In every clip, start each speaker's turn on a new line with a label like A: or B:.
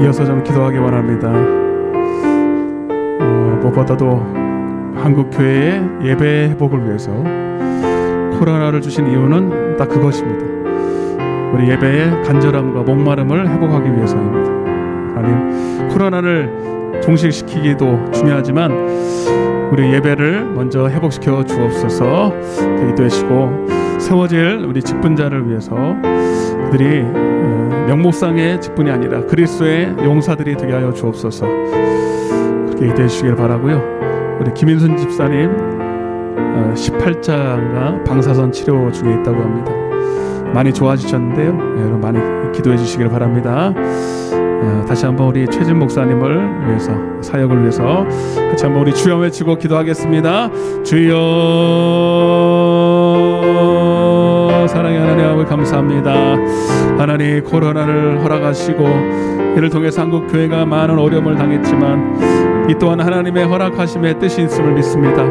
A: 이어서 좀 기도하기 원합니다. 무엇보다도 한국 교회의 예배 회복을 위해서 코로나를 주신 이유는 딱 그것입니다. 우리 예배의 간절함과 목마름을 회복하기 위해서입니다. 하나님, 코로나를 종식시키기도 중요하지만 우리 예배를 먼저 회복시켜 주옵소서. 기도하시고 세워질 우리 직분자를 위해서 그들이 명목상의 직분이 아니라 그리스도의 용사들이 되게 하여 주옵소서. 그렇게 기도해 주시길 바라고요. 우리 김인순 집사님 18자가 방사선 치료 중에 있다고 합니다. 많이 좋아지셨는데요. 여러분 많이 기도해 주시길 바랍니다. 다시 한번 우리 최진 목사님을 위해서, 사역을 위해서 같이 한번 우리 주여 외치고 기도하겠습니다. 주여. 사랑의 하나님 아버지 감사합니다. 하나님, 코로나를 허락하시고 이를 통해서 한국 교회가 많은 어려움을 당했지만 이 또한 하나님의 허락하심의 뜻이 있음을 믿습니다.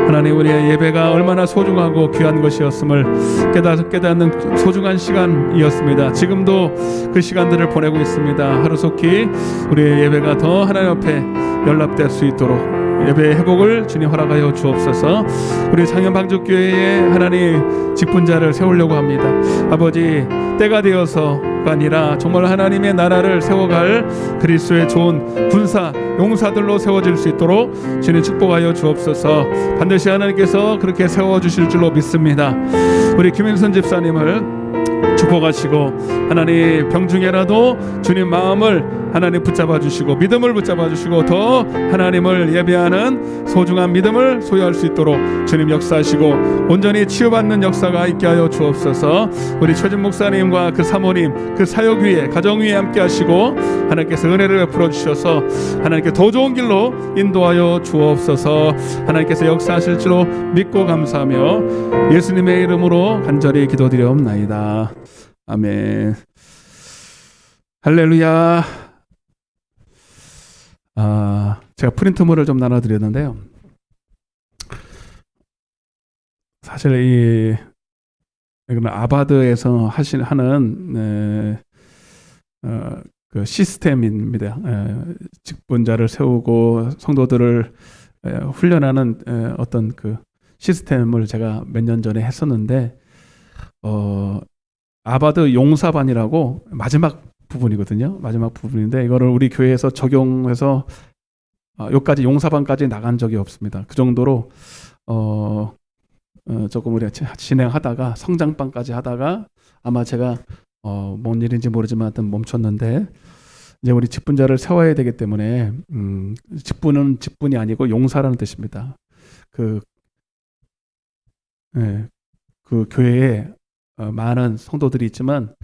A: 하나님, 우리의 예배가 얼마나 소중하고 귀한 것이었음을 깨닫는 소중한 시간이었습니다. 지금도 그 시간들을 보내고 있습니다. 하루속히 우리의 예배가 더 하나님 앞에 연락될 수 있도록 예배의 회복을 주님 허락하여 주옵소서. 우리 창현방주교회에 하나님 직분자를 세우려고 합니다. 아버지, 때가 되어서가 아니라 정말 하나님의 나라를 세워갈 그리스도의 좋은 군사 용사들로 세워질 수 있도록 주님 축복하여 주옵소서. 반드시 하나님께서 그렇게 세워주실 줄로 믿습니다. 우리 김인순 집사님을 축복하시고 하나님, 병중에라도 주님 마음을 하나님 붙잡아 주시고 믿음을 붙잡아 주시고 더 하나님을 예배하는 소중한 믿음을 소유할 수 있도록 주님 역사하시고 온전히 치유받는 역사가 있게 하여 주옵소서. 우리 최진 목사님과 그 사모님, 그 사역 위에, 가정 위에 함께 하시고 하나님께서 은혜를 베풀어 주셔서 하나님께 더 좋은 길로 인도하여 주옵소서. 하나님께서 역사하실 줄로 믿고 감사하며 예수님의 이름으로 간절히 기도드리옵나이다. 아멘. 할렐루야. 제가 프린트물을 좀 나눠드렸는데요. 사실 이거는 아바드에서 하는 그 시스템입니다. 직분자를 세우고 성도들을 훈련하는 어떤 그 시스템을 제가 몇 년 전에 했었는데 아바드 용사반이라고 마지막 부분이거든요. 마지막 부분인데 이거를 우리 교회에서 적용해서 여기까지 용사반까지 나간 적이 없습니다. 그 정도로 조금 우리가 진행하다가 성장반까지 하다가 아마 제가 뭔 일인지 모르지만 하여튼 멈췄는데 이제 우리 직분자를 세워야 되기 때문에 직분은 직분이 아니고 용사라는 뜻입니다. 그 교회에 많은 성도들이 있지만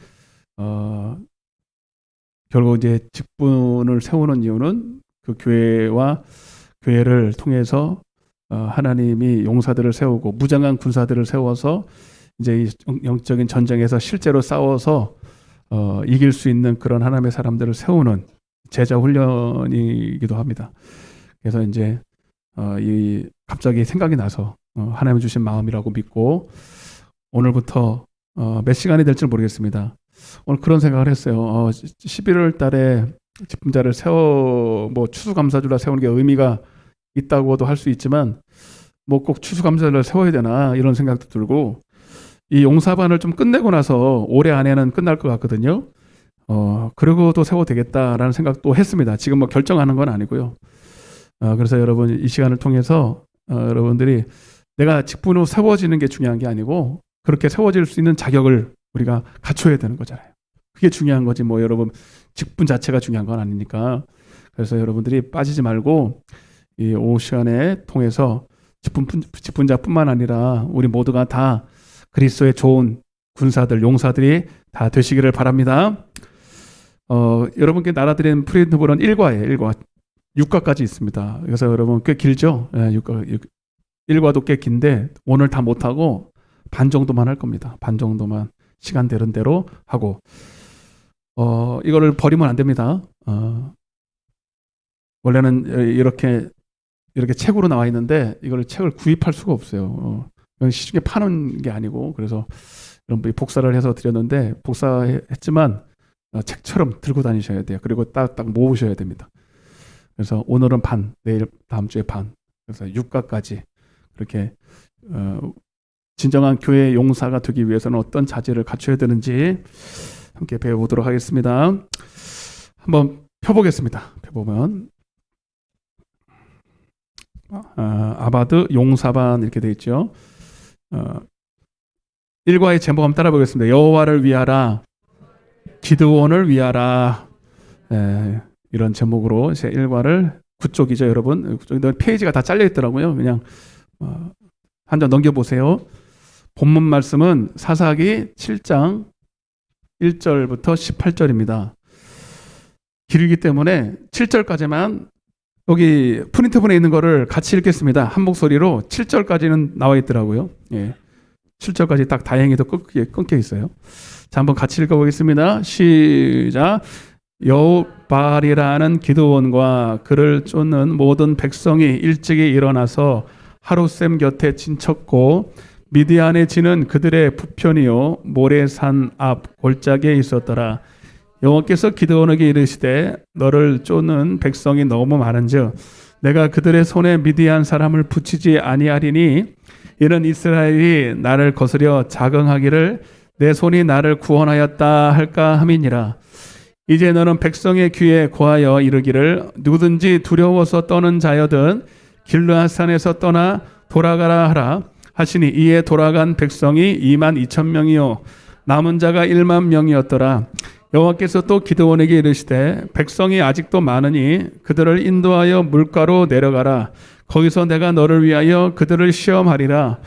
A: 결국 이제 직분을 세우는 이유는 그 교회와 교회를 통해서 하나님이 용사들을 세우고 무장한 군사들을 세워서 이제 이 영적인 전쟁에서 실제로 싸워서 이길 수 있는 그런 하나님의 사람들을 세우는 제자 훈련이기도 합니다. 그래서 이제 갑자기 생각이 나서 하나님 주신 마음이라고 믿고 오늘부터 몇 시간이 될지 모르겠습니다. 오늘 그런 생각을 했어요. 11월 달에 직분자를 추수감사주라 세우는 게 의미가 있다고도 할 수 있지만 뭐 꼭 추수감사주를 세워야 되나 이런 생각도 들고 이 용사반을 좀 끝내고 나서 올해 안에는 끝날 것 같거든요. 그리고 또 세워도 되겠다라는 생각도 했습니다. 지금 뭐 결정하는 건 아니고요. 그래서 여러분 이 시간을 통해서 여러분들이 내가 직분으로 세워지는 게 중요한 게 아니고 그렇게 세워질 수 있는 자격을 우리가 갖춰야 되는 거잖아요. 그게 중요한 거지 뭐 여러분 직분 자체가 중요한 건 아니니까. 그래서 여러분들이 빠지지 말고 이 오후 시간에 통해서 직분자뿐만 아니라 우리 모두가 다 그리스도의 좋은 군사들, 용사들이 다 되시기를 바랍니다. 여러분께 나눠드린 프린트볼은 1과예요. 1과. 6과까지 있습니다. 그래서 여러분 꽤 길죠? 1과도 꽤 긴데 오늘 다 못하고 반 정도만 할 겁니다. 반 정도만 시간 되는 대로 하고 이거를 버리면 안 됩니다. 원래는 이렇게 책으로 나와 있는데 이걸 책을 구입할 수가 없어요. 시중에 파는 게 아니고 그래서 여러분 복사를 해서 드렸는데 복사했지만 책처럼 들고 다니셔야 돼요. 그리고 딱 모으셔야 됩니다. 그래서 오늘은 반, 내일 다음 주에 반, 그래서 육가까지 그렇게 진정한 교회 용사가 되기 위해서는 어떤 자질을 갖춰야 되는지 함께 배워보도록 하겠습니다. 한번 펴보겠습니다. 펴보면 아바드 용사반 이렇게 되어 있죠. 1과의 제목 한번 따라 보겠습니다. 여호와를 위하라, 기드온을 위하라. 이런 제목으로 제 1과를 9쪽이죠, 여러분. 9쪽인데 페이지가 다 잘려 있더라고요. 그냥 한 장 넘겨보세요. 본문 말씀은 사사기 7장 1절부터 18절입니다. 길기 때문에 7절까지만 여기 프린트본에 있는 거를 같이 읽겠습니다. 한 목소리로 7절까지는 나와 있더라고요. 7절까지 딱 다행히도 끊겨 있어요. 자, 한번 같이 읽어보겠습니다. 시작. 여호발이라는 기드온과 그를 쫓는 모든 백성이 일찍이 일어나서 하룻샘 곁에 진쳤고 미디안에 지는 그들의 부편이요 모래산 앞 골짜기에 있었더라. 여호와께서 기드온에게 이르시되 너를 쫓는 백성이 너무 많은즉 내가 그들의 손에 미디안 사람을 붙이지 아니하리니 이는 이스라엘이 나를 거스려 자긍하기를 내 손이 나를 구원하였다 할까 함이니라. 이제 너는 백성의 귀에 고하여 이르기를 누구든지 두려워서 떠는 자여든 길르앗산에서 떠나 돌아가라 하라 하시니 이에 돌아간 백성이 22,000명이요 남은 자가 10,000명이었더라. 여호와께서 또 기드온에게 이르시되 백성이 아직도 많으니 그들을 인도하여 물가로 내려가라. 거기서 내가 너를 위하여 그들을 시험하리라.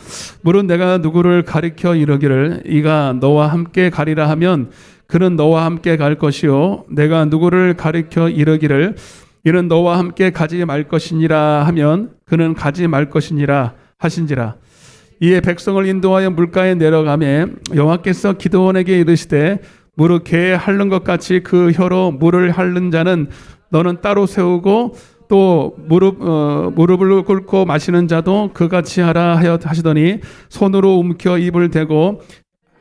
A: 물은 내가 누구를 가리켜 이르기를 이가 너와 함께 가리라 하면 그는 너와 함께 갈 것이요 내가 누구를 가리켜 이르기를 이는 너와 함께 가지 말 것이니라 하면 그는 가지 말 것이니라 하신지라. 이에 백성을 인도하여 물가에 내려가매 여호와께서 기드온에게 이르시되 무릇 개에 핥는 것 같이 그 혀로 물을 핥는 자는 너는 따로 세우고 또 무릎을 꿇고 마시는 자도 그같이 하라 하시더니 손으로 움켜 입을 대고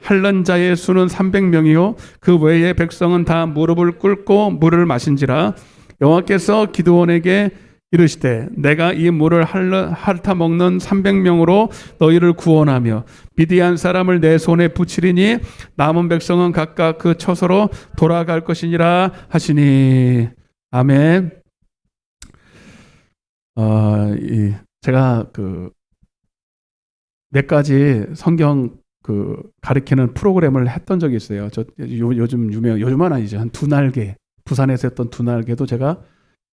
A: 핥는 자의 수는 300명이요 그 외에 백성은 다 무릎을 꿇고 물을 마신지라. 여호와께서 기드온에게 이르시되 내가 이 물을 핥아 먹는 300명으로 너희를 구원하며 미디안 사람을 내 손에 붙이리니 남은 백성은 각각 그 처소로 돌아갈 것이니라 하시니. 아멘. 제가 몇 가지 성경 가르치는 프로그램을 했던 적이 있어요. 요즘은 아니죠. 한 두 날개, 부산에서 했던 두 날개도 제가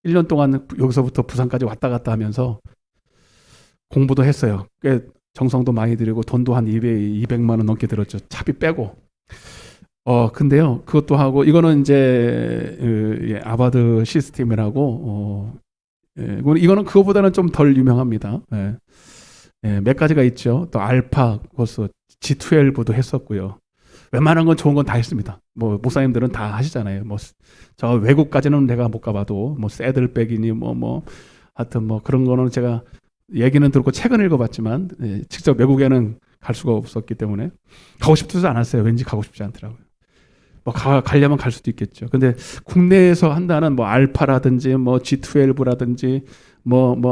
A: 1년 동안 여기서부터 부산까지 왔다 갔다 하면서 공부도 했어요. 꽤 정성도 많이 들이고 돈도 한 200만 원 넘게 들었죠. 차비 빼고. 근데요, 그것도 하고 이거는 이제 아바드 시스템이라고 이거는 그거보다는 좀 덜 유명합니다. 몇 가지가 있죠. 또 알파 코스 G12도 했었고요. 웬만한 건 좋은 건 다 했습니다. 뭐 목사님들은 다 하시잖아요. 뭐 저 외국까지는 내가 못 가봐도 뭐 새들백이니 하여튼 뭐 그런 거는 제가 얘기는 듣고 책은 읽어봤지만 직접 외국에는 갈 수가 없었기 때문에 가고 싶지도 않았어요. 왠지 가고 싶지 않더라고요. 뭐 가려면 갈 수도 있겠죠. 근데 국내에서 한다는 뭐 알파라든지 뭐 G12라든지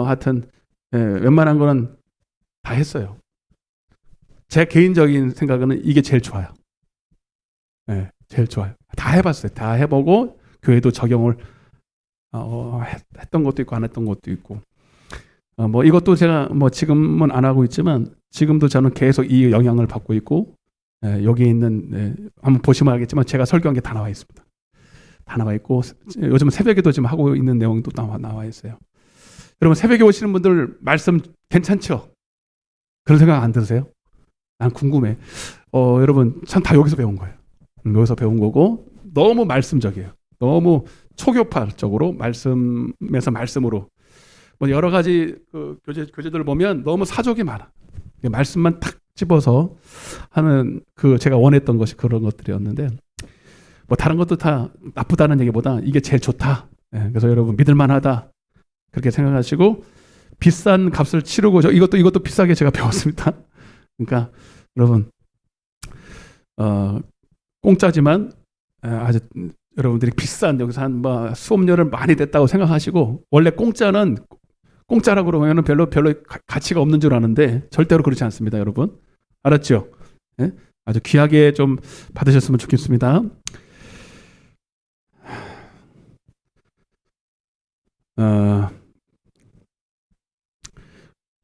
A: 하여튼 웬만한 거는 다 했어요. 제 개인적인 생각은 이게 제일 좋아요. 제일 좋아요. 다 해봤어요. 다 해보고 교회도 적용을 했던 것도 있고 안 했던 것도 있고 이것도 제가 지금은 안 하고 있지만 지금도 저는 계속 이 영향을 받고 있고 여기 있는 한번 보시면 알겠지만 제가 설교한 게 다 나와 있습니다. 다 나와 있고 요즘 새벽에도 지금 하고 있는 내용도 나와 있어요. 여러분 새벽에 오시는 분들 말씀 괜찮죠? 그런 생각 안 드세요? 난 궁금해. 여러분 참 다 여기서 배운 거예요. 여기서 배운 거고 너무 말씀적이에요. 너무 초교파적으로 말씀에서 말씀으로 여러 가지 교재들 보면 너무 사족이 많아. 말씀만 탁 집어서 하는 제가 원했던 것이 그런 것들이었는데 다른 것도 다 나쁘다는 얘기보다 이게 제일 좋다. 그래서 여러분 믿을만하다 그렇게 생각하시고 비싼 값을 치르고 이것도 비싸게 제가 배웠습니다. 그러니까 여러분 공짜지만 아주 여러분들이 비싼 여기서 한 뭐 수업료를 많이 냈다고 생각하시고 원래 공짜라고 그러면 별로 가치가 없는 줄 아는데 절대로 그렇지 않습니다, 여러분. 알았죠? 네? 아주 귀하게 좀 받으셨으면 좋겠습니다.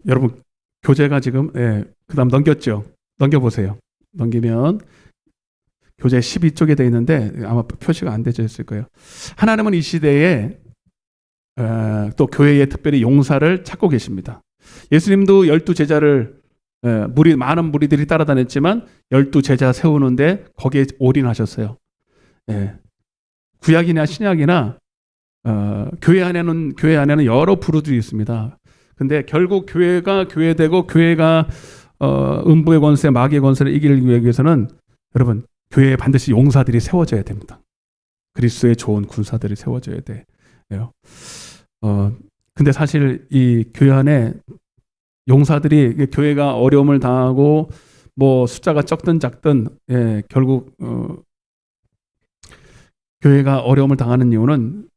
A: 여러분 교재가 지금 그다음 넘겼죠? 넘겨보세요. 넘기면 교재 12쪽에 되어 있는데 아마 표시가 안 되어 있을 거예요. 하나님은 이 시대에 또 교회에 특별히 용사를 찾고 계십니다. 예수님도 12제자를 많은 무리들이 따라다녔지만 12제자 세우는데 거기에 올인하셨어요. 구약이나 신약이나 교회 안에는 여러 부류들이 있습니다. 근데 결국 교회가 교회되고 교회가 음부의 권세, 마귀의 권세를 이기기 위해서는 여러분 교회에 반드시 용사들이 세워져야 됩니다. 그리스도의 좋은 군사들이 세워져야 돼요. 근데 사실 이 교회 안에 용사들이 교회가 어려움을 당하고 뭐 숫자가 적든 작든 결국 교회가 어려움을 당하는 이유는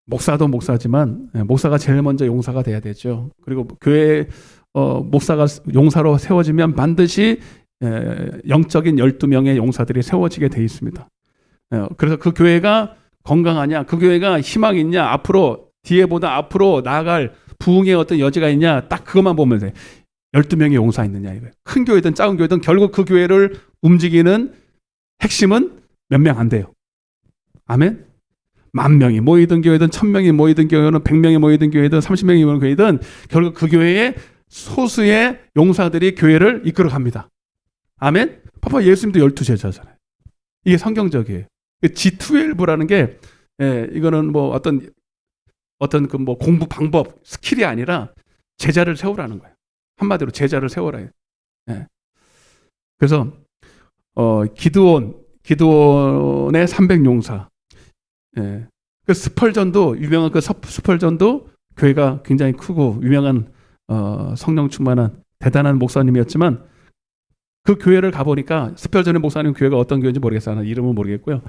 A: 목사도 목사지만 목사가 제일 먼저 용사가 돼야 되죠. 그리고 교회 목사가 용사로 세워지면 반드시 영적인 12명의 용사들이 세워지게 돼 있습니다. 그래서 그 교회가 건강하냐, 그 교회가 희망이 있냐, 앞으로 나아갈 부흥의 어떤 여지가 있냐, 딱 그것만 보면 돼. 12명의 용사 있느냐 이거예요. 큰 교회든 작은 교회든 결국 그 교회를 움직이는 핵심은 몇 명 안 돼요. 아멘? 10,000명이 모이든 교회든 1,000명이 모이든 교회는 100명이 모이든 교회든 30명이 모이든 교회든 결국 그 교회에 소수의 용사들이 교회를 이끌어 갑니다. 아멘? 봐봐, 예수님도 12제자잖아요. 이게 성경적이에요. G12라는 게 이거는 뭐 어떤 그 뭐 공부 방법, 스킬이 아니라 제자를 세우라는 거예요. 한마디로 제자를 세워라. 그래서 기드온의 300용사. 그 스펄전도 유명한 그 스펄전도 교회가 굉장히 크고 유명한 성령 충만한 대단한 목사님이었지만 그 교회를 가보니까 스펄전의 목사님 교회가 어떤 교회인지 모르겠어요. 나는 이름은 모르겠고요.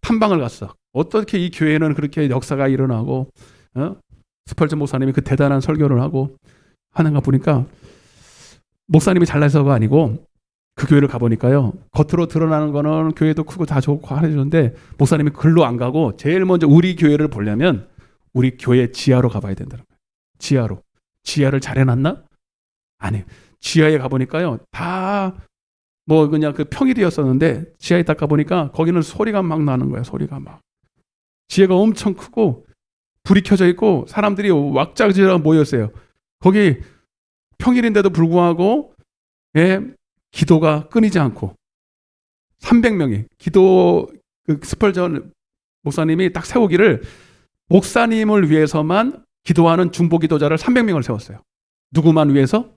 A: 탐방을 갔어. 어떻게 이 교회는 그렇게 역사가 일어나고 스펄전 목사님이 그 대단한 설교를 하고 하는가 보니까 목사님이 잘나서가 아니고 그 교회를 가보니까요. 겉으로 드러나는 거는 교회도 크고 다 좋고 하는데 목사님이 글로 안 가고 제일 먼저 우리 교회를 보려면 우리 교회 지하로 가봐야 된다는 거예요. 지하를 잘 해놨나? 아니에요. 지하에 가보니까요. 다 뭐 그냥 그 평일이었었는데 지하에 딱 가보니까 거기는 소리가 막 나는 거야. 소리가 막. 지하가 엄청 크고 불이 켜져 있고 사람들이 왁자지껄 모였어요. 거기 평일인데도 불구하고 기도가 끊이지 않고 300명이 그 스펄전 목사님이 딱 세우기를 목사님을 위해서만 기도하는 중보 기도자를 300명을 세웠어요. 누구만 위해서?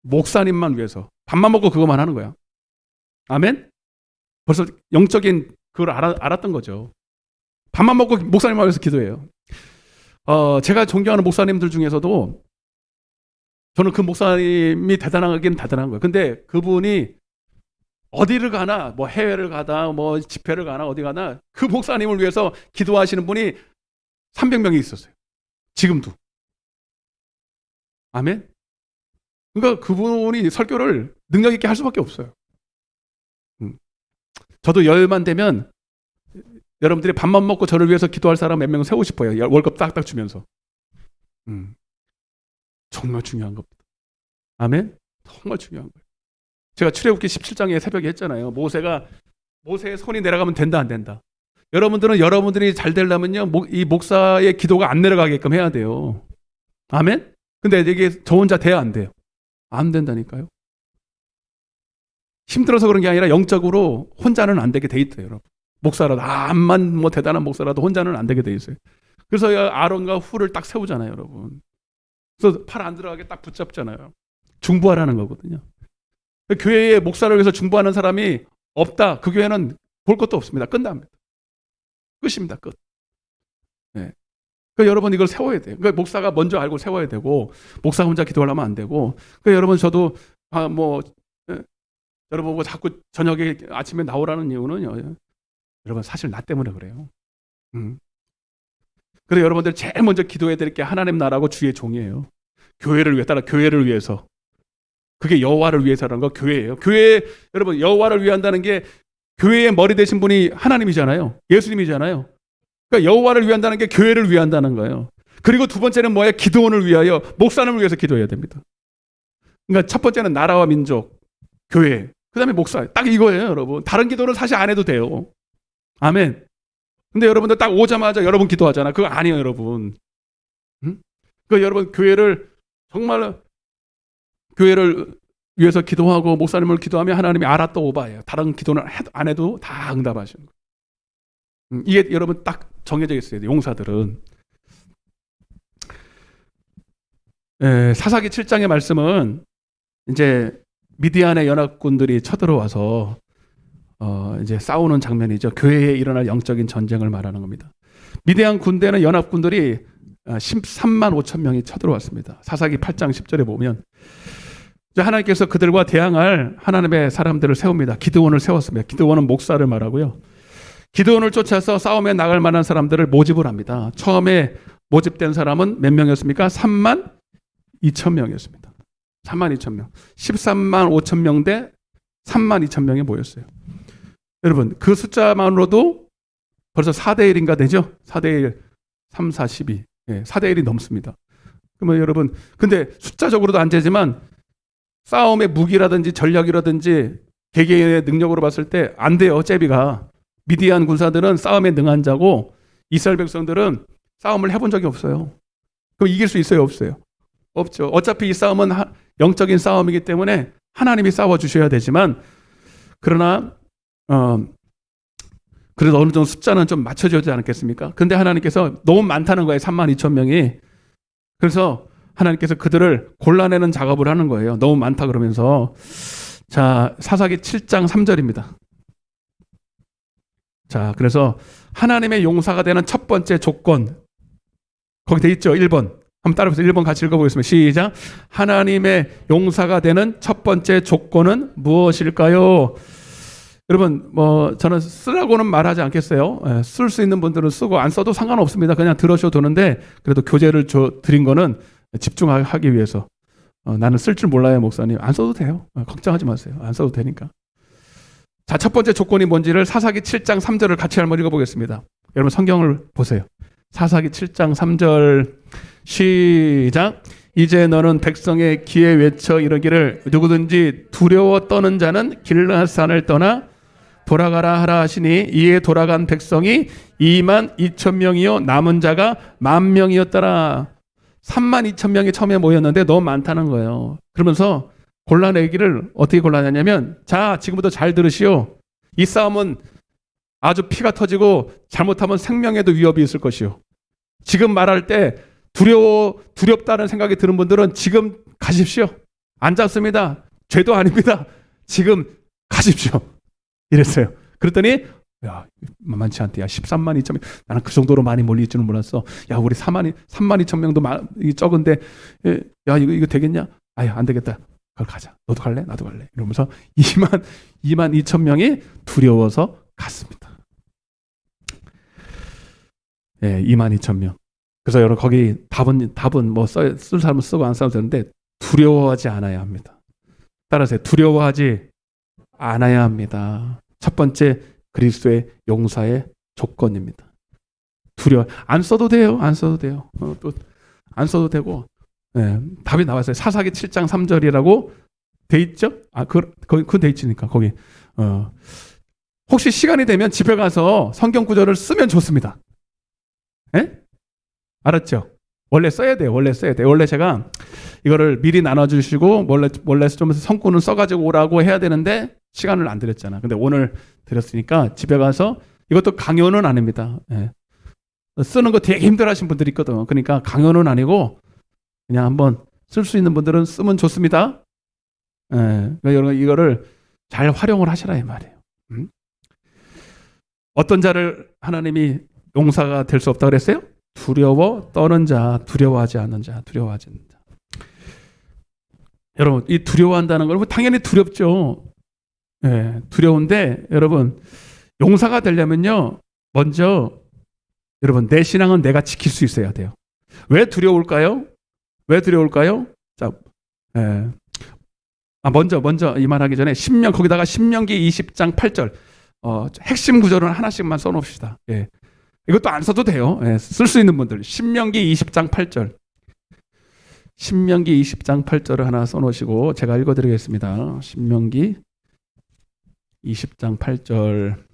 A: 목사님만 위해서. 밥만 먹고 그것만 하는 거야. 아멘? 벌써 영적인 그걸 알았던 거죠. 밥만 먹고 목사님만 위해서 기도해요. 제가 존경하는 목사님들 중에서도 저는 그 목사님이 대단하긴 대단한 거예요. 근데 그분이 어디를 가나, 뭐 해외를 가다, 뭐 집회를 가나, 어디 가나, 그 목사님을 위해서 기도하시는 분이 300명이 있었어요. 지금도. 아멘? 그러니까 그분이 설교를 능력 있게 할 수밖에 없어요. 저도 열만 되면 여러분들이 밥만 먹고 저를 위해서 기도할 사람 몇 명 세우고 싶어요. 월급 딱딱 주면서. 정말 중요한 겁니다. 아멘? 정말 중요한 거예요. 제가 출애굽기 17장에 새벽에 했잖아요. 모세의 손이 내려가면 된다 안 된다. 여러분들이 잘 되려면요. 이 목사의 기도가 안 내려가게끔 해야 돼요. 아멘? 근데 이게 저 혼자 돼야 안 돼요. 안 된다니까요. 힘들어서 그런 게 아니라 영적으로 혼자는 안 되게 돼 있대요, 여러분. 목사라도 암만 뭐 대단한 목사라도 혼자는 안 되게 돼 있어요. 그래서 아론과 훌을 딱 세우잖아요, 여러분. 그래서 팔 안 들어가게 딱 붙잡잖아요. 중보하라는 거거든요. 교회에 목사를 위해서 중보하는 사람이 없다. 그 교회는 볼 것도 없습니다. 끝납니다. 끝입니다. 끝. 네. 그러니까 여러분 이걸 세워야 돼요. 그러니까 목사가 먼저 알고 세워야 되고 목사 혼자 기도하려면 안 되고. 그러니까 여러분 저도 여러분 보고 자꾸 저녁에 아침에 나오라는 이유는요. 여러분 사실 나 때문에 그래요. 그래서 여러분들 제일 먼저 기도해야 될 게 하나님 나라고 주의 종이에요. 교회를 위해 따라 교회를 위해서. 그게 여호와를 위해서라는 거 교회예요. 교회 여러분 여호와를 위한다는 게 교회의 머리 되신 분이 하나님이잖아요. 예수님이잖아요. 그러니까 여호와를 위한다는 게 교회를 위한다는 거예요. 그리고 두 번째는 뭐예요? 기도원을 위하여 목사님을 위해서 기도해야 됩니다. 그러니까 첫 번째는 나라와 민족, 교회, 그다음에 목사. 딱 이거예요, 여러분. 다른 기도는 사실 안 해도 돼요. 아멘. 근데 여러분들 딱 오자마자 여러분 기도하잖아. 그거 아니에요, 여러분. 응? 그 여러분 교회를 정말 교회를 위해서 기도하고 목사님을 기도하면 하나님이 알았다 오바예요. 다른 기도는 안 해도 다 응답하시는 거예요. 이게 여러분 딱 정해져 있어요. 용사들은. 사사기 7장의 말씀은 이제 미디안의 연합군들이 쳐들어와서 이제 싸우는 장면이죠. 교회에 일어날 영적인 전쟁을 말하는 겁니다. 미디안 군대는 연합군들이 13만 5천 명이 쳐들어왔습니다. 사사기 8장 10절에 보면 하나님께서 그들과 대항할 하나님의 사람들을 세웁니다. 기드온을 세웠습니다. 기드온은 목사를 말하고요. 기드온을 쫓아서 싸움에 나갈 만한 사람들을 모집을 합니다. 처음에 모집된 사람은 몇 명이었습니까? 3만 2천 명이었습니다. 3만 2천 명. 13만 5천 명 대 3만 2천 명이 모였어요. 여러분 그 숫자만으로도 벌써 4대 1인가 되죠? 4대 1, 3, 4, 12. 4대 1이 넘습니다. 그러면 여러분 근데 숫자적으로도 안 되지만 싸움의 무기라든지 전략이라든지 개개인의 능력으로 봤을 때 안 돼요. 제비가. 미디안 군사들은 싸움에 능한 자고 이스라엘 백성들은 싸움을 해본 적이 없어요. 그럼 이길 수 있어요? 없어요? 없죠. 어차피 이 싸움은 영적인 싸움이기 때문에 하나님이 싸워주셔야 되지만 그러나 그래도 어느 정도 숫자는 좀 맞춰져야지 않겠습니까? 근데 하나님께서 너무 많다는 거예요. 3만 2천 명이. 그래서 하나님께서 그들을 골라내는 작업을 하는 거예요. 너무 많다 그러면서. 자, 사사기 7장 3절입니다. 자, 그래서 하나님의 용사가 되는 첫 번째 조건. 거기 돼 있죠? 1번. 한번 따라해보세요. 1번 같이 읽어보겠습니다. 시작. 하나님의 용사가 되는 첫 번째 조건은 무엇일까요? 여러분, 저는 쓰라고는 말하지 않겠어요. 쓸 수 있는 분들은 쓰고 안 써도 상관없습니다. 그냥 들으셔도 되는데 그래도 교재를 드린 거는 집중하기 위해서. 나는 쓸 줄 몰라요, 목사님. 안 써도 돼요. 걱정하지 마세요. 안 써도 되니까. 자, 첫 번째 조건이 뭔지를 사사기 7장 3절을 같이 한번 읽어보겠습니다. 여러분 성경을 보세요. 사사기 7장 3절 시작. 이제 너는 백성의 귀에 외쳐 이르기를 누구든지 두려워 떠는 자는 길앗산을 떠나 돌아가라 하라 하시니 이에 돌아간 백성이 2만 2천 명이요 남은 자가 10,000명이었더라. 3만 2천 명이 처음에 모였는데 너무 많다는 거예요. 그러면서 골라내기를 어떻게 골라내냐면 자 지금부터 잘 들으시오. 이 싸움은 아주 피가 터지고 잘못하면 생명에도 위협이 있을 것이요. 지금 말할 때 두렵다는 생각이 드는 분들은 지금 가십시오. 안 잡습니다. 죄도 아닙니다. 지금 가십시오. 이랬어요. 그랬더니 야 만만치 않대. 야 13만 2천 명. 나는 그 정도로 많이 몰릴 줄은 몰랐어. 야 우리 3만 2천 명도 적은데 야 이거 되겠냐? 아유 안 되겠다. 그걸 가자. 너도 갈래? 나도 갈래. 이러면서 2만 2천 명이 두려워서 갔습니다. 2만 2천 명. 그래서 여러분 거기 답은 뭐 쓸 사람은 쓰고 안 쓰면 되는데 두려워하지 않아야 합니다. 따라서 두려워하지 않아야 합니다. 첫 번째 그리스도의 용사의 조건입니다. 안 써도 돼요. 안 써도 돼요. 또 안 써도 되고 답이 나왔어요. 사사기 7장 3절이라고 돼 있죠? 그건 돼 있으니까 거기 혹시 시간이 되면 집에 가서 성경 구절을 쓰면 좋습니다. 알았죠? 원래 써야 돼요. 원래 제가 이거를 미리 나눠주시고 원래 좀 성구는 써가지고 오라고 해야 되는데 시간을 안 드렸잖아. 근데 오늘 드렸으니까 집에 가서 이것도 강요는 아닙니다. 쓰는 거 되게 힘들어하신 분들이 있거든. 그러니까 강요는 아니고 그냥 한번 쓸 수 있는 분들은 쓰면 좋습니다. 그러니까 여러분 이거를 잘 활용을 하시라 이 말이에요. 어떤 자를 하나님이 용사가 될 수 없다 그랬어요? 두려워 떠는 자, 두려워하지 않는 자. 여러분 이 두려워한다는 걸 당연히 두렵죠. 두려운데 여러분 용사가 되려면요, 먼저 여러분 내 신앙은 내가 지킬 수 있어야 돼요. 왜 두려울까요? 왜 두려울까요? 자, 먼저 이 말하기 전에 거기다가 신명기 20장 8절 핵심 구절은 하나씩만 써놓읍시다. 예. 이것도 안 써도 돼요. 예, 쓸 수 있는 분들 신명기 20장 8절 신명기 20장 8절을 하나 써놓으시고 제가 읽어드리겠습니다. 신명기 20장 8절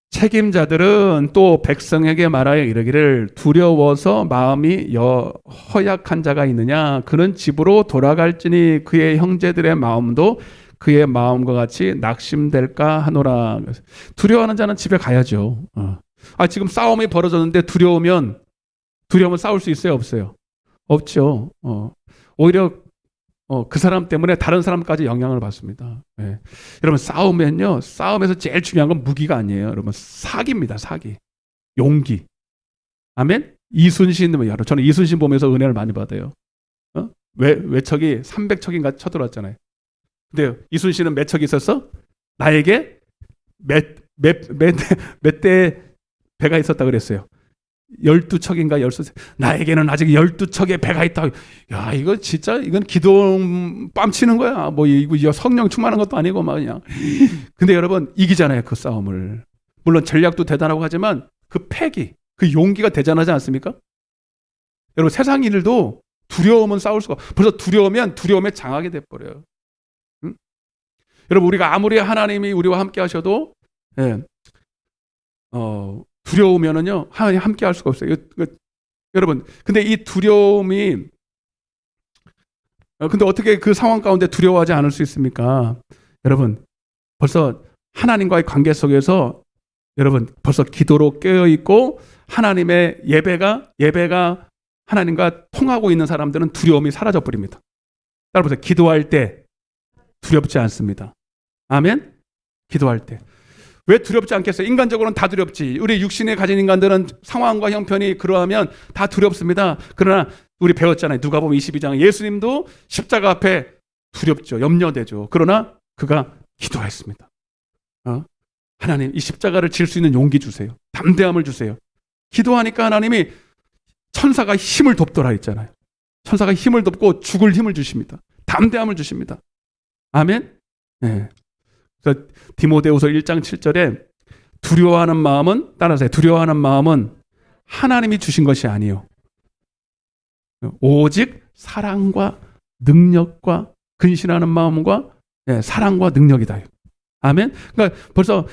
A: 책임자들은 또 백성에게 말하여 이르기를 두려워서 마음이 허약한 자가 있느냐 그는 집으로 돌아갈지니 그의 형제들의 마음도 그의 마음과 같이 낙심될까 하노라. 두려워하는 자는 집에 가야죠. 지금 싸움이 벌어졌는데 두려우면 싸울 수 있어요, 없어요? 없죠. 오히려 그 사람 때문에 다른 사람까지 영향을 받습니다. 예. 여러분 싸우면요, 싸움에서 제일 중요한 건 무기가 아니에요. 여러분 사기입니다, 사기, 용기. 아멘. 이순신, 저는 이순신 보면서 은혜를 많이 받아요. 외척이 300척인가 쳐들어왔잖아요. 근데 이순신은 몇 척이 있었어? 나에게 몇 대 배가 있었다 그랬어요. 12척인가 13척. 나에게는 아직 12척의 배가 있다. 야, 이거 진짜 이건 기도 뺨치는 거야. 이거 성령 충만한 것도 아니고 막 그냥. 근데 여러분 이기잖아요, 그 싸움을. 물론 전략도 대단하고 하지만 그 패기, 그 용기가 대단하지 않습니까? 여러분 세상 일도 두려움은 싸울 수가. 벌써 두려우면 두려움에 장하게 돼 버려요. 응? 여러분 우리가 아무리 하나님이 우리와 함께 하셔도 두려우면은요, 하나님 함께 할 수가 없어요. 여러분, 근데 이 두려움이, 근데 어떻게 그 상황 가운데 두려워하지 않을 수 있습니까? 여러분, 벌써 하나님과의 관계 속에서 여러분, 벌써 기도로 깨어있고 하나님의 예배가 하나님과 통하고 있는 사람들은 두려움이 사라져 버립니다. 따라 보세요. 기도할 때 두렵지 않습니다. 아멘? 기도할 때. 왜 두렵지 않겠어요? 인간적으로는 다 두렵지. 우리 육신에 가진 인간들은 상황과 형편이 그러하면 다 두렵습니다. 그러나 우리 배웠잖아요. 누가복음 22장 예수님도 십자가 앞에 두렵죠. 염려되죠. 그러나 그가 기도했습니다. 하나님 이 십자가를 질 수 있는 용기 주세요. 담대함을 주세요. 기도하니까 하나님이 천사가 힘을 돕더라 했잖아요. 천사가 힘을 돕고 죽을 힘을 주십니다. 담대함을 주십니다. 아멘? 네. 그래서 디모데후서 1장 7절에 두려워하는 마음은 따라서 두려워하는 마음은 하나님이 주신 것이 아니요 오직 사랑과 능력과 근신하는 마음과 사랑과 능력이다. 아멘. 그러니까 벌써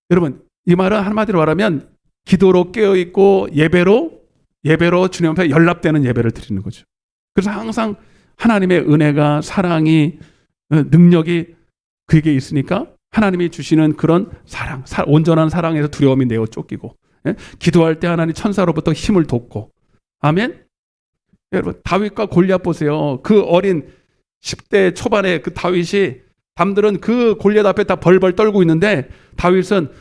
A: 여러분 이 말은 한마디로 말하면 기도로 깨어 있고 예배로 주님 앞에 연락되는 예배를 드리는 거죠. 그래서 항상 하나님의 은혜가 사랑이 능력이 그에게 있으니까 하나님이 주시는 그런 사랑, 온전한 사랑에서 두려움이 내어 쫓기고 기도할 때 하나님 천사로부터 힘을 돕고 아멘. 여러분 다윗과 골리앗 보세요. 그 어린 10대 초반에 그 다윗이 남들은 그 골리앗 앞에 다 벌벌 떨고 있는데 다윗은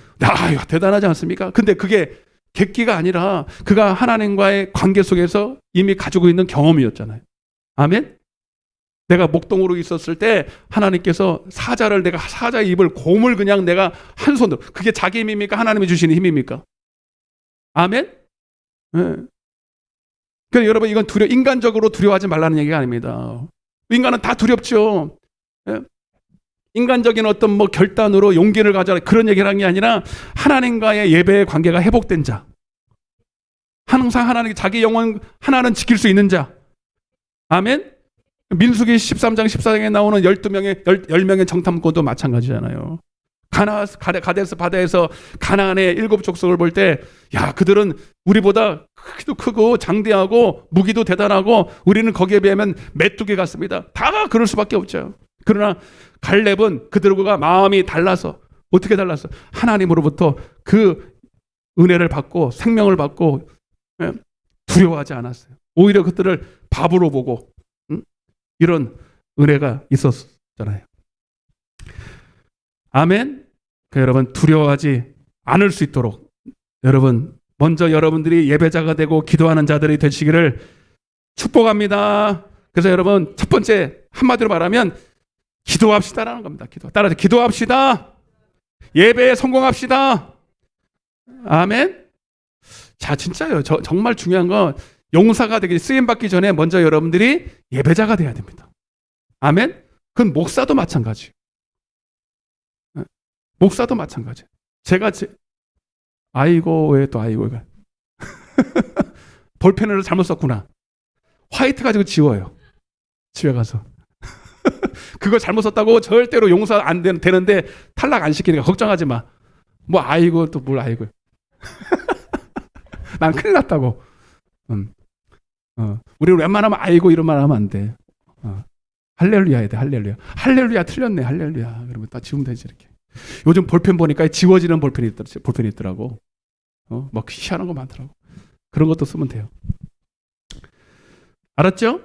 A: 대단하지 않습니까? 근데 그게 객기가 아니라 그가 하나님과의 관계 속에서 이미 가지고 있는 경험이었잖아요. 아멘. 내가 목동으로 있었을 때 하나님께서 사자의 입을 곰을 그냥 내가 한 손으로 그게 자기 힘입니까? 하나님이 주시는 힘입니까? 아멘? 네. 그러니까 여러분 이건 인간적으로 두려워하지 말라는 얘기가 아닙니다. 인간은 다 두렵죠. 네? 인간적인 어떤 결단으로 용기를 가져라 그런 얘기를 하는 게 아니라 하나님과의 예배의 관계가 회복된 자. 항상 하나님 자기 영혼 하나는 지킬 수 있는 자. 아멘? 민수기 13장 14장에 나오는 10명의 정탐꾼도 마찬가지잖아요. 가데스 바다에서 가나안의 7족속을 볼 때 그들은 우리보다 크기도 크고 장대하고 무기도 대단하고 우리는 거기에 비하면 메뚜기 같습니다. 다 그럴 수밖에 없죠. 그러나 갈렙은 그들과 마음이 달라서 어떻게 달라서 하나님으로부터 그 은혜를 받고 생명을 받고 두려워하지 않았어요. 오히려 그들을 밥으로 보고 이런 은혜가 있었잖아요. 아멘. 여러분 두려워하지 않을 수 있도록 여러분 먼저 여러분들이 예배자가 되고 기도하는 자들이 되시기를 축복합니다. 그래서 여러분 첫 번째 한마디로 말하면 기도합시다라는 겁니다. 따라서 기도합시다. 예배에 성공합시다. 아멘. 자, 진짜요. 정말 중요한 건 용사가 되기 쓰임 받기 전에 먼저 여러분들이 예배자가 돼야 됩니다. 아멘. 그건 목사도 마찬가지. 목사도 마찬가지. 아이고 왜 또 아이고가 볼펜을 잘못 썼구나. 화이트 가지고 지워요. 집에 가서. 그거 잘못 썼다고 절대로 용서 안 되는데 탈락 안 시키니까 걱정하지 마. 뭐 아이고 또 뭘 아이고. 난 큰일 났다고. 우리는 웬만하면 아이고 이런 말 하면 안 돼. 할렐루야 해야 돼. 할렐루야. 할렐루야 틀렸네. 할렐루야. 그러면 다 지우면 되지 이렇게. 요즘 볼펜 보니까 지워지는 볼펜이 있더라고. 막 희한한 거 많더라고. 그런 것도 쓰면 돼요. 알았죠?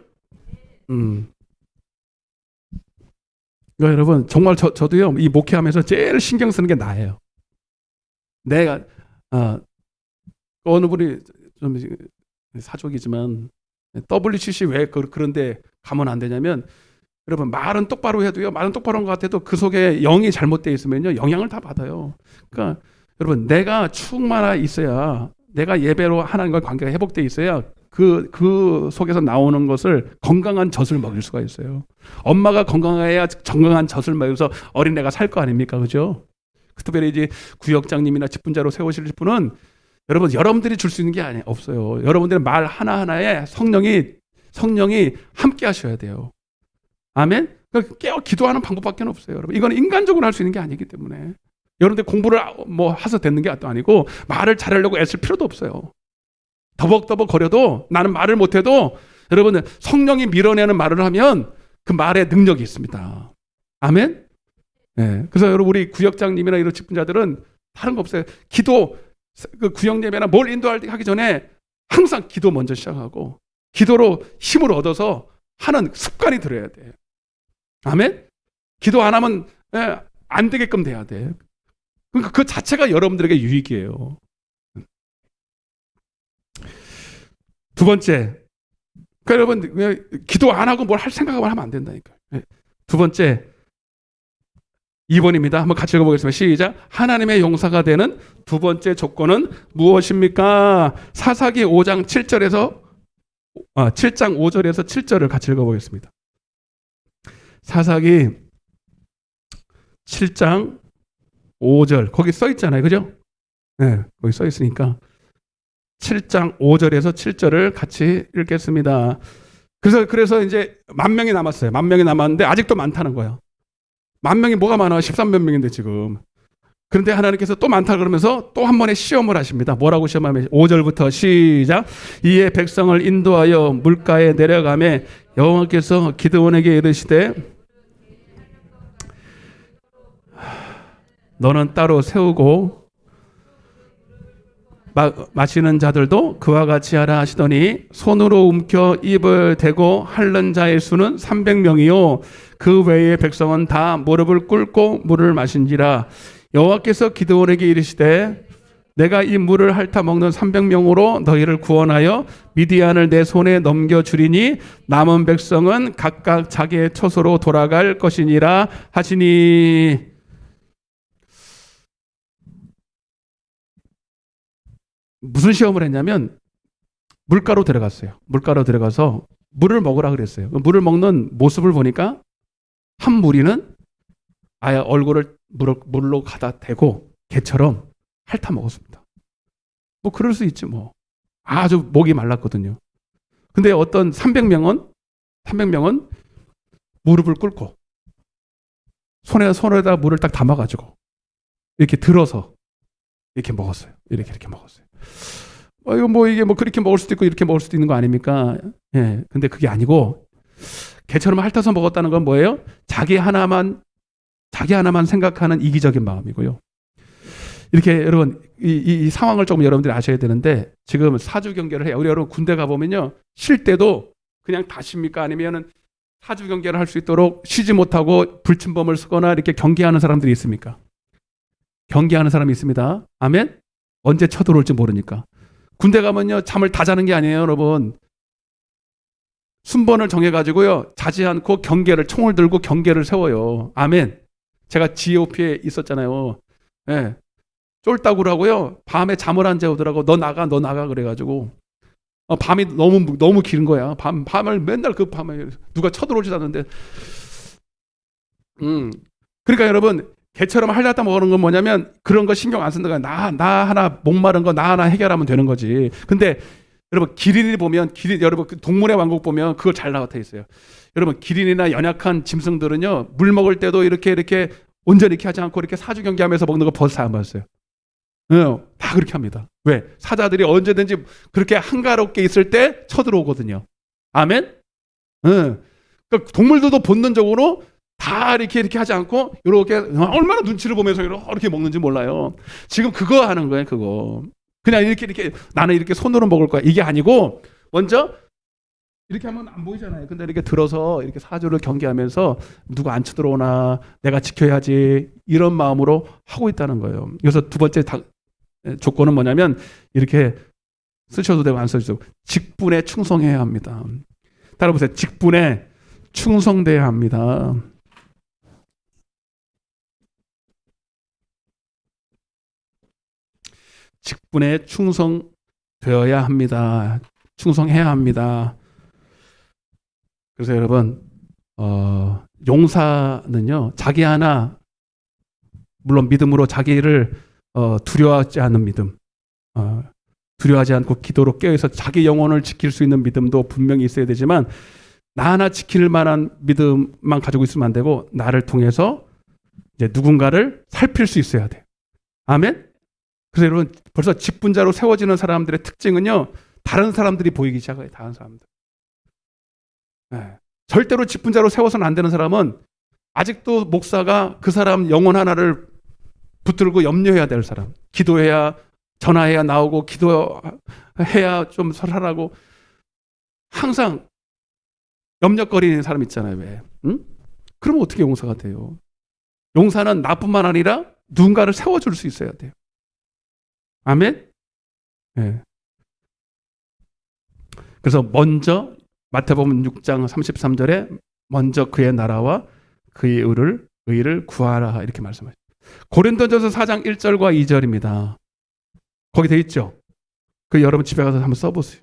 A: 여러분 정말 저도요 이 목회하면서 제일 신경 쓰는 게 나예요. 내가 어느 분이 좀 사족이지만 WCC 왜 그런데 가면 안 되냐면 여러분 말은 똑바로 해도요 말은 똑바로 한 것 같아도 그 속에 영이 잘못되어 있으면요 영향을 다 받아요. 그러니까 여러분 내가 충만하 있어야 내가 예배로 하나님과 관계가 회복되어 있어야 그 속에서 나오는 것을 건강한 젖을 먹일 수가 있어요. 엄마가 건강해야 건강한 젖을 먹여서 어린애가 살 거 아닙니까? 그죠? 특별히 이제 구역장님이나 직분자로 세우실 분은 여러분들이 줄 수 있는 게 없어요. 여러분들의 말 하나하나에 성령이 함께 하셔야 돼요. 아멘? 깨어 기도하는 방법밖에 없어요. 여러분. 이건 인간적으로 할 수 있는 게 아니기 때문에. 여러분들 공부를 뭐 해서 되는 게 아니고 말을 잘하려고 애쓸 필요도 없어요. 더벅더벅 거려도 나는 말을 못해도 여러분 성령이 밀어내는 말을 하면 그 말에 능력이 있습니다. 아멘? 네. 그래서 여러분 우리 구역장님이나 이런 직분자들은 다른 거 없어요. 기도, 그 구역 예배나 뭘 인도하기 전에 항상 기도 먼저 시작하고 기도로 힘을 얻어서 하는 습관이 들어야 돼. 아멘? 기도 안 하면 안 되게끔 돼야 돼. 그러니까 그 자체가 여러분들에게 유익이에요. 두 번째, 그러니까 여러분 기도 안 하고 뭘 할 생각을 하면 안 된다니까요. 두 번째 2번입니다. 한번 같이 읽어보겠습니다. 시작. 하나님의 용사가 되는 두 번째 조건은 무엇입니까? 사사기 5장 7장 5절에서 7절을 같이 읽어보겠습니다. 사사기 7장 5절 거기 써 있잖아요. 그죠? 네, 거기 써 있으니까 7장 5절에서 7절을 같이 읽겠습니다. 그래서 이제 10,000명이 남았어요. 10,000명이 남았는데 아직도 많다는 거예요. 10,000명이 뭐가 많아? 13몇 명인데 지금. 그런데 하나님께서 또 많다 그러면서 또 한 번의 시험을 하십니다. 뭐라고 시험하면 5절부터 시작. 이에 백성을 인도하여 물가에 내려가매 여호와께서 기드온에게 이르시되 너는 따로 세우고 마시는 자들도 그와 같이 하라 하시더니 손으로 움켜 입을 대고 핥는 자의 수는 300명이요 그 외의 백성은 다 무릎을 꿇고 물을 마신지라. 여호와께서 기드온에게 이르시되 내가 이 물을 핥아 먹는 300명으로 너희를 구원하여 미디안을 내 손에 넘겨주리니 남은 백성은 각각 자기의 처소로 돌아갈 것이니라 하시니. 무슨 시험을 했냐면 물가로 들어갔어요. 물가로 들어가서 물을 먹으라 그랬어요. 물을 먹는 모습을 보니까 한 무리는 아예 얼굴을 물로 가다 대고 개처럼 핥아 먹었습니다. 뭐 그럴 수 있지 뭐. 아주 목이 말랐거든요. 근데 어떤 300명은 무릎을 꿇고 손에다 물을 딱 담아가지고 이렇게 들어서 이렇게 먹었어요. 이렇게 먹었어요. 이게 그렇게 먹을 수도 있고 이렇게 먹을 수도 있는 거 아닙니까? 예. 근데 그게 아니고 개처럼 핥아서 먹었다는 건 뭐예요? 자기 하나만 생각하는 이기적인 마음이고요. 이렇게 여러분 이 상황을 조금 여러분들이 아셔야 되는데 지금 사주 경계를 해요. 우리 여러분 군대 가 보면요 쉴 때도 그냥 다 쉽니까? 아니면은 사주 경계를 할 수 있도록 쉬지 못하고 불침범을 쓰거나 이렇게 경계하는 사람들이 있습니까? 경계하는 사람이 있습니다. 아멘. 언제 쳐들어올지 모르니까. 군대 가면요 잠을 다 자는 게 아니에요, 여러분. 순번을 정해가지고요, 자지 않고 총을 들고 경계를 세워요. 아멘. 제가 GOP에 있었잖아요. 예. 쫄따구라고요. 밤에 잠을 안 재우더라고. 너 나가 그래가지고. 밤이 너무 긴 거야. 밤을 맨날 그 밤에 누가 쳐들어오지도 않는데. 그러니까 여러분, 개처럼 하려다 먹는 건 뭐냐면 그런 거 신경 안 쓴다가 나 하나 목마른 거 나 하나 해결하면 되는 거지. 근데 여러분, 기린이 보면 여러분 그 동물의 왕국 보면 그걸 잘 나타나 있어요. 여러분, 기린이나 연약한 짐승들은요, 물 먹을 때도 이렇게 온전히 이렇게 하지 않고 이렇게 사주 경계하면서 먹는 거 벌써 안 봤어요. 다 그렇게 합니다. 왜? 사자들이 언제든지 그렇게 한가롭게 있을 때 쳐들어오거든요. 아멘? 그러니까 동물들도 본능적으로 다 이렇게 하지 않고 이렇게 얼마나 눈치를 보면서 이렇게 먹는지 몰라요. 지금 그거 하는 거예요, 그거. 그냥 이렇게 나는 이렇게 손으로 먹을 거야. 이게 아니고 먼저 이렇게 하면 안 보이잖아요. 근데 이렇게 들어서 이렇게 사주를 경계하면서 누가 안 쳐들어오나 내가 지켜야지 이런 마음으로 하고 있다는 거예요. 그래서 두 번째 조건은 뭐냐면 이렇게 쓰셔도 되고 안 써도 되고 직분에 충성해야 합니다. 따라보세요. 직분에 충성돼야 합니다. 직분에 충성되어야 합니다. 충성해야 합니다. 그래서 여러분, 용사는요, 자기 하나, 물론 믿음으로 자기를 두려워하지 않는 믿음, 두려워하지 않고 기도로 깨어서 자기 영혼을 지킬 수 있는 믿음도 분명히 있어야 되지만, 나 하나 지킬 만한 믿음만 가지고 있으면 안 되고, 나를 통해서 이제 누군가를 살필 수 있어야 돼요. 아멘? 그래서 여러분, 벌써 직분자로 세워지는 사람들의 특징은요, 다른 사람들이 보이기 시작해요. 다른 사람들. 네. 절대로 직분자로 세워서는 안 되는 사람은 아직도 목사가 그 사람 영혼 하나를 붙들고 염려해야 될 사람. 기도해야, 전화해야 나오고, 기도해야 좀 설하라고 항상 염려거리는 사람 있잖아요. 왜? 응? 그러면 어떻게 용사가 돼요? 용사는 나뿐만 아니라 누군가를 세워줄 수 있어야 돼요. 아멘? 네. 그래서 먼저 마태복음 6장 33절에 먼저 그의 나라와 그의 의를 구하라 이렇게 말씀하셨어요. 고린도전서 4장 1절과 2절입니다. 거기 돼 있죠? 그 여러분 집에 가서 한번 써보세요.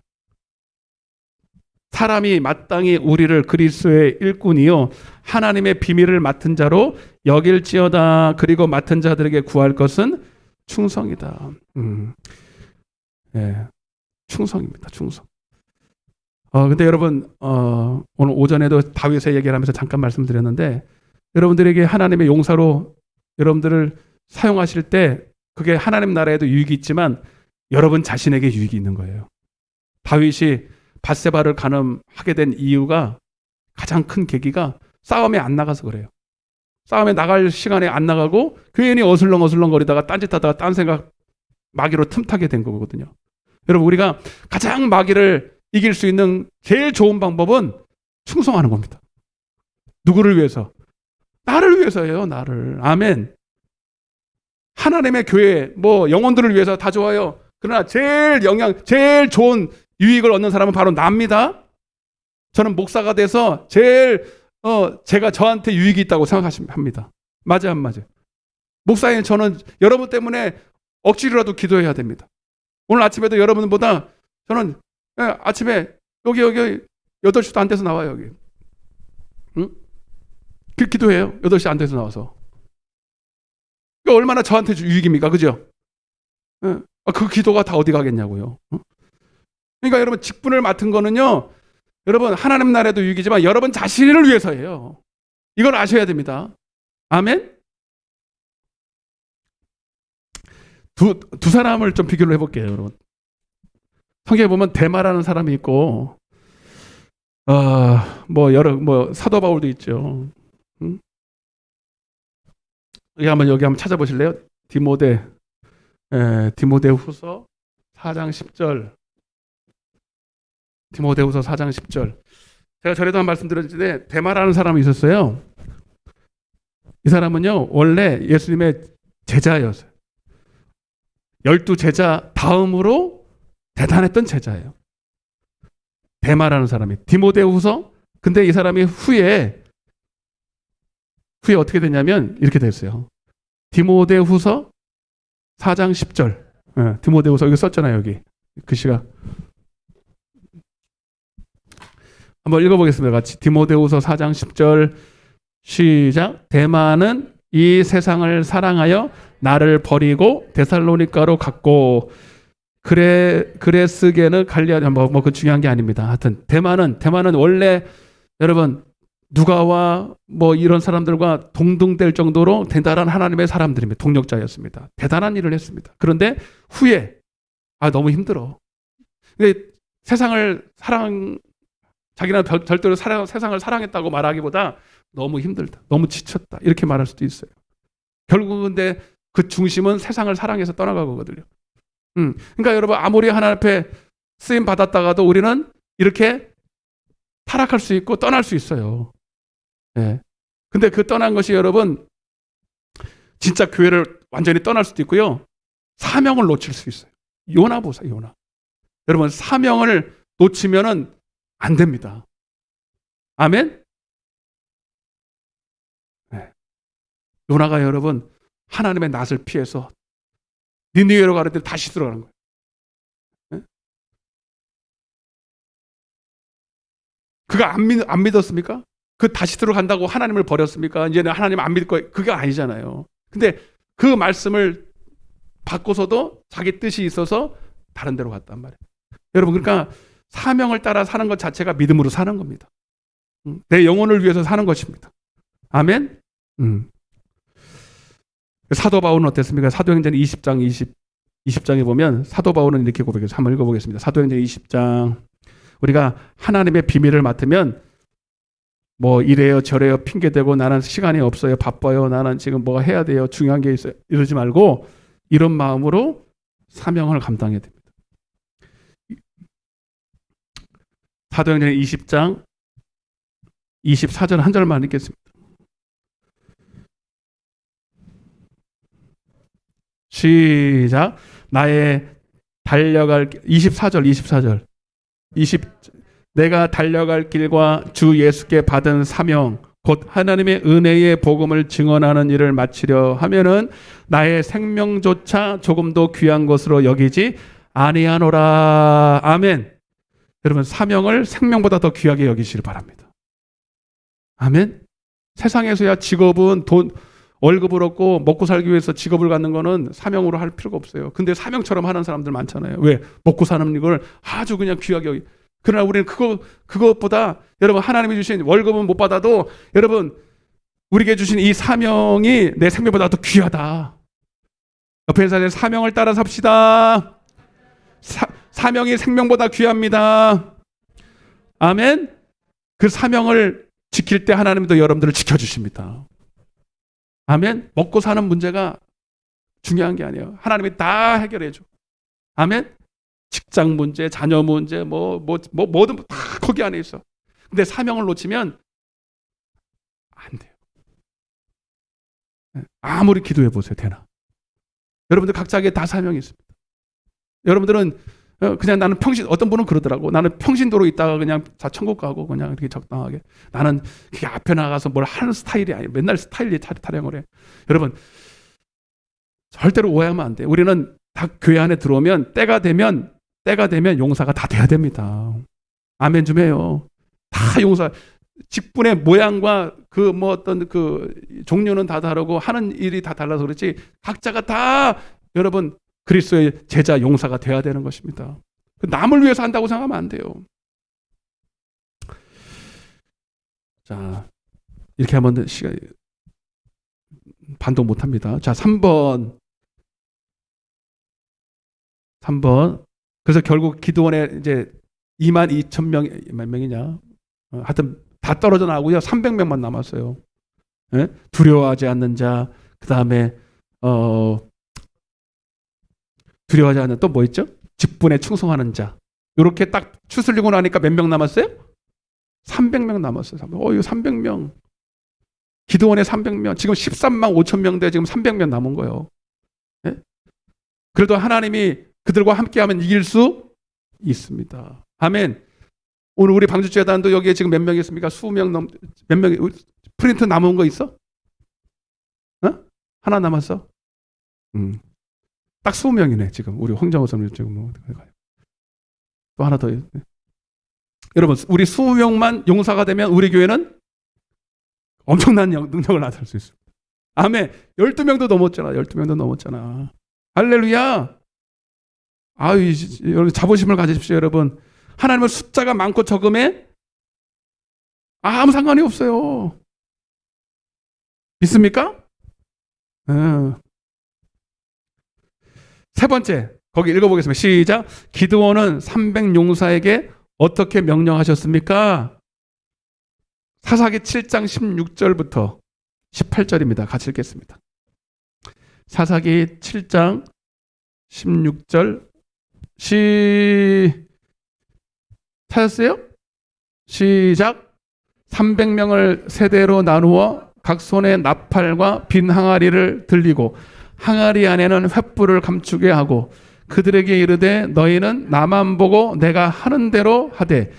A: 사람이 마땅히 우리를 그리스도의 일꾼이요 하나님의 비밀을 맡은 자로 여길지어다. 그리고 맡은 자들에게 구할 것은 충성이다. 네, 충성입니다. 충성. 근데 여러분, 오늘 오전에도 다윗의 얘기를 하면서 잠깐 말씀드렸는데, 여러분들에게 하나님의 용사로 여러분들을 사용하실 때, 그게 하나님 나라에도 유익이 있지만, 여러분 자신에게 유익이 있는 거예요. 다윗이 밧세바를 간음하게 된 이유가 가장 큰 계기가 싸움에 안 나가서 그래요. 싸움에 나갈 시간에 안 나가고, 괜히 어슬렁어슬렁 거리다가 딴짓하다가 딴 생각, 마귀로 틈타게 된 거거든요. 여러분, 우리가 가장 마귀를 이길 수 있는 제일 좋은 방법은 충성하는 겁니다. 누구를 위해서? 나를 위해서예요. 나를. 아멘. 하나님의 교회, 영혼들을 위해서 다 좋아요. 그러나 제일 좋은 유익을 얻는 사람은 바로 나입니다. 저는 목사가 돼서 제일 제가 저한테 유익이 있다고 생각합니다. 맞아요, 안 맞아요? 목사인 저는 여러분 때문에 억지로라도 기도해야 됩니다. 오늘 아침에도 여러분보다 저는 아침에 여기 8시도 안 돼서 나와요. 여기. 응? 기도해요. 8시 안 돼서 나와서. 그러니까 얼마나 저한테 유익입니까? 그죠? 그 기도가 다 어디 가겠냐고요. 그러니까 여러분 직분을 맡은 거는요. 여러분 하나님 나라에도 유익이지만 여러분 자신을 위해서예요. 이걸 아셔야 됩니다. 아멘? 두 사람을 좀 비교를 해볼게요. 여러분. 성경에 보면 데마라는 사람이 있고 사도 바울도 있죠. 응? 여기 한번 찾아보실래요? 디모데후서 4장 10절. 디모데후서 4장 10절. 제가 전에도 한 말씀 드렸는데 데마라는 사람이 있었어요. 이 사람은요 원래 예수님의 제자였어요. 12 제자 다음으로 대단했던 제자예요. 데마라는 사람이 디모데후서, 근데 이 사람이 후에 어떻게 됐냐면 이렇게 됐어요. 디모데후서 4장 10절. 디모데후서 여기 썼잖아요. 여기 글씨가. 한번 읽어보겠습니다. 같이. 디모데후서 4장 10절 시작. 데마는 이 세상을 사랑하여 나를 버리고 데살로니가로 갔고, 그레스게는 갈리아, 그 중요한 게 아닙니다. 하여튼 데마는 원래 여러분 누가와 이런 사람들과 동등될 정도로 대단한 하나님의 사람들입니다. 동력자였습니다. 대단한 일을 했습니다. 그런데 후에 너무 힘들어. 근데 자기는 절대로 세상을 사랑했다고 말하기보다 너무 힘들다, 너무 지쳤다, 이렇게 말할 수도 있어요. 결국은 근데 그 중심은 세상을 사랑해서 떠나가거든요. 그러니까 여러분, 아무리 하나님 앞에 쓰임 받았다가도 우리는 이렇게 타락할 수 있고 떠날 수 있어요. 예. 근데 그 떠난 것이 여러분 진짜 교회를 완전히 떠날 수도 있고요, 사명을 놓칠 수 있어요. 요나 보세요, 요나. 여러분, 사명을 놓치면은 안 됩니다. 아멘. 네. 요나가 여러분 하나님의 낯을 피해서 니느웨로 가는데 다시 들어가는 거예요. 네? 그가 안 믿었습니까? 그 다시 들어간다고 하나님을 버렸습니까? 이제는 하나님 안 믿을 거예요. 그게 아니잖아요. 근데 그 말씀을 받고서도 자기 뜻이 있어서 다른 데로 갔단 말이에요. 여러분, 그러니까 사명을 따라 사는 것 자체가 믿음으로 사는 겁니다. 내 영혼을 위해서 사는 것입니다. 아멘. 사도 바울은 어땠습니까? 사도행전 20장에 보면 사도 바울은 이렇게 고백해서 한번 읽어보겠습니다. 사도행전 20장. 우리가 하나님의 비밀을 맡으면 이래요 저래요 핑계대고 나는 시간이 없어요, 바빠요, 나는 지금 뭐가 해야 돼요, 중요한 게 있어요, 이러지 말고 이런 마음으로 사명을 감당해야 됩니다. 사도행전 20장 24절 한 절만 읽겠습니다. 시작. 나의 달려갈 24절 내가 달려갈 길과 주 예수께 받은 사명 곧 하나님의 은혜의 복음을 증언하는 일을 마치려 하면은 나의 생명조차 조금도 귀한 것으로 여기지 아니하노라. 아멘. 여러분, 사명을 생명보다 더 귀하게 여기시길 바랍니다. 아멘. 세상에서야 직업은 월급을 얻고 먹고 살기 위해서 직업을 갖는 거는 사명으로 할 필요가 없어요. 근데 사명처럼 하는 사람들 많잖아요. 왜? 먹고 사는 이걸 아주 그냥 귀하게 여기. 그러나 우리는 그것보다 여러분, 하나님이 주신 월급은 못 받아도 여러분 우리에게 주신 이 사명이 내 생명보다 더 귀하다. 옆에 있는 사람의 사명을 따라 삽시다. 사명이 생명보다 귀합니다. 아멘. 그 사명을 지킬 때 하나님도 여러분들을 지켜주십니다. 아멘. 먹고 사는 문제가 중요한 게 아니에요. 하나님이 다 해결해줘. 아멘. 직장 문제, 자녀 문제, 뭐든 다 거기 안에 있어. 근데 사명을 놓치면 안 돼요. 아무리 기도해 보세요, 되나? 여러분들 각자에게 다 사명이 있습니다. 여러분들은 그냥 나는 어떤 분은 그러더라고. 나는 평신도로 있다가 그냥 다 천국 가고 그냥 이렇게 적당하게. 나는 그게 앞에 나가서 뭘 하는 스타일이 아니에요. 맨날 스타일리 타령을 해. 여러분, 절대로 오해하면 안 돼요. 우리는 다 교회 안에 들어오면 때가 되면 용사가 다 돼야 됩니다. 아멘 좀 해요. 다 용사. 직분의 모양과 어떤 종류는 다 다르고 하는 일이 다 달라서 그렇지 각자가 다 여러분 그리스도의 제자 용사가 돼야 되는 것입니다. 남을 위해서 한다고 생각하면 안 돼요. 자, 이렇게 하면 시간이 반동 못 합니다. 자, 3번. 그래서 결국 기도원에 이제 22,000명, 몇 명이냐? 하여튼 다 떨어져 나오고요. 300명만 남았어요. 예? 두려워하지 않는 자, 그 다음에 두려워하지 않는 또 뭐 있죠? 직분에 충성하는 자. 이렇게 딱 추슬리고 나니까 몇 명 남았어요? 300명 남았어요. 이거 300명. 기도원에 300명. 지금 13만 5천 명대 지금 300명 남은 거예요. 예? 그래도 하나님이 그들과 함께하면 이길 수 있습니다. 아멘. 오늘 우리 방주재단도 여기에 지금 몇 명 있습니까? 몇 명, 프린트 남은 거 있어? 하나 남았어? 딱 20명이네, 지금. 우리 홍정호 선생님 지금 또 하나 더. 여러분, 우리 20명만 용사가 되면 우리 교회는 엄청난 능력을 나타낼 수 있습니다. 아멘. 12명도 넘었잖아. 12명도 넘었잖아. 할렐루야. 아유, 여러분 자부심을 가지십시오, 여러분. 하나님은 숫자가 많고 적음에 아무 상관이 없어요. 믿습니까? 세 번째, 거기 읽어보겠습니다. 시작. 기드온은 300용사에게 어떻게 명령하셨습니까? 사사기 7장 16절부터 18절입니다. 같이 읽겠습니다. 사사기 7장 16절 찾았어요? 시작. 300명을 세대로 나누어 각 손에 나팔과 빈 항아리를 들리고 항아리 안에는 횃불을 감추게 하고 그들에게 이르되 너희는 나만 보고 내가 하는 대로 하되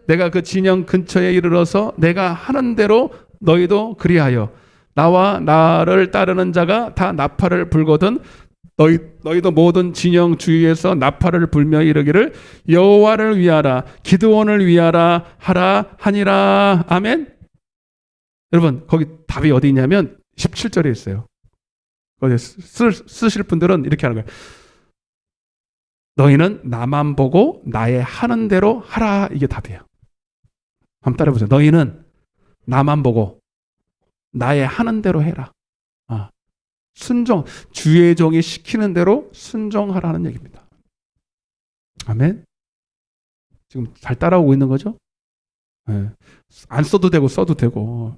A: 내가 그 진영 근처에 이르러서 내가 하는 대로 너희도 그리하여 나와 나를 따르는 자가 다 나팔을 불거든 너희도 모든 진영 주위에서 나팔을 불며 이르기를 여호와를 위하라 기드온을 위하라 하라 하니라. 아멘. 여러분 거기 답이 어디 있냐면 17절에 있어요. 거기 쓰실 분들은 이렇게 하는 거예요. 너희는 나만 보고 나의 하는 대로 하라. 이게 답이에요. 한번 따라해보세요. 너희는 나만 보고 나의 하는 대로 해라. 순종, 주의 종이 시키는 대로 순종하라는 얘기입니다. 아멘. 지금 잘 따라오고 있는 거죠? 네. 안 써도 되고 써도 되고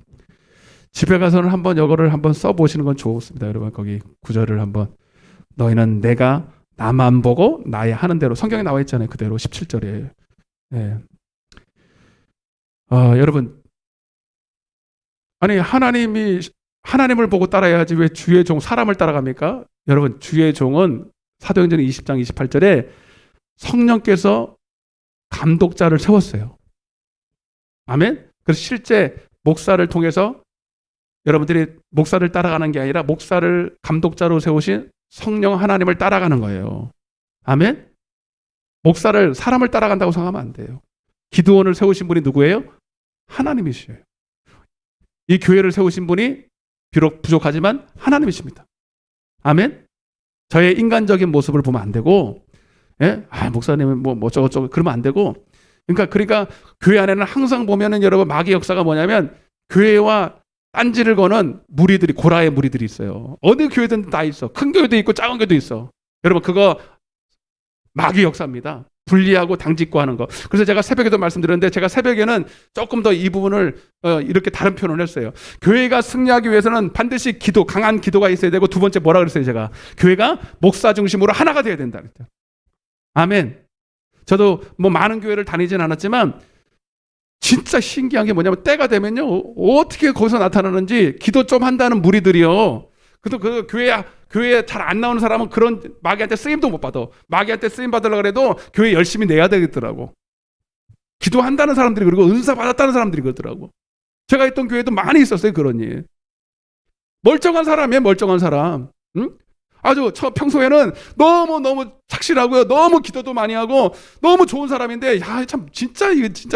A: 집에 가서는 한번 이거를 한번 써보시는 건 좋습니다. 여러분 거기 구절을 한번 너희는 내가 나만 보고 나의 하는 대로 성경에 나와 있잖아요. 그대로 17절에. 네. 여러분 아니 하나님을 보고 따라야지 왜 주의 종 사람을 따라갑니까? 여러분 주의 종은 사도행전 20장 28절에 성령께서 감독자를 세웠어요. 아멘. 그래서 실제 목사를 통해서 여러분들이 목사를 따라가는 게 아니라 목사를 감독자로 세우신 성령 하나님을 따라가는 거예요. 아멘. 목사를 사람을 따라간다고 생각하면 안 돼요. 기드온을 세우신 분이 누구예요? 하나님이시에요. 이 교회를 세우신 분이 비록 부족하지만 하나님이십니다. 아멘. 저의 인간적인 모습을 보면 안 되고, 목사님은 뭐 저거 그러면 안 되고, 그러니까 교회 안에는 항상 보면은 여러분 마귀 역사가 뭐냐면 교회와 딴지를 거는 무리들이 고라의 무리들이 있어요. 어느 교회든 다 있어. 큰 교회도 있고 작은 교회도 있어. 여러분 그거 마귀 역사입니다. 분리하고 당직구하는 거. 그래서 제가 새벽에도 말씀드렸는데 제가 새벽에는 조금 더 이 부분을 이렇게 다른 표현을 했어요. 교회가 승리하기 위해서는 반드시 강한 기도가 있어야 되고 두 번째 뭐라 그랬어요 제가? 교회가 목사 중심으로 하나가 돼야 된다 그랬죠. 아멘. 저도 뭐 많은 교회를 다니진 않았지만 진짜 신기한 게 뭐냐면 때가 되면요 어떻게 거기서 나타나는지 기도 좀 한다는 무리들이요. 그래도 그 교회에 잘 안 나오는 사람은 그런 마귀한테 쓰임도 못 받아. 마귀한테 쓰임 받으려고 해도 교회 열심히 내야 되겠더라고. 기도한다는 사람들이 그리고 은사 받았다는 사람들이 그러더라고. 제가 있던 교회도 많이 있었어요 그런 일. 멀쩡한 사람이에요. 멀쩡한 사람. 응? 아주 평소에는 너무 착실하고요. 너무 기도도 많이 하고 너무 좋은 사람인데 참 진짜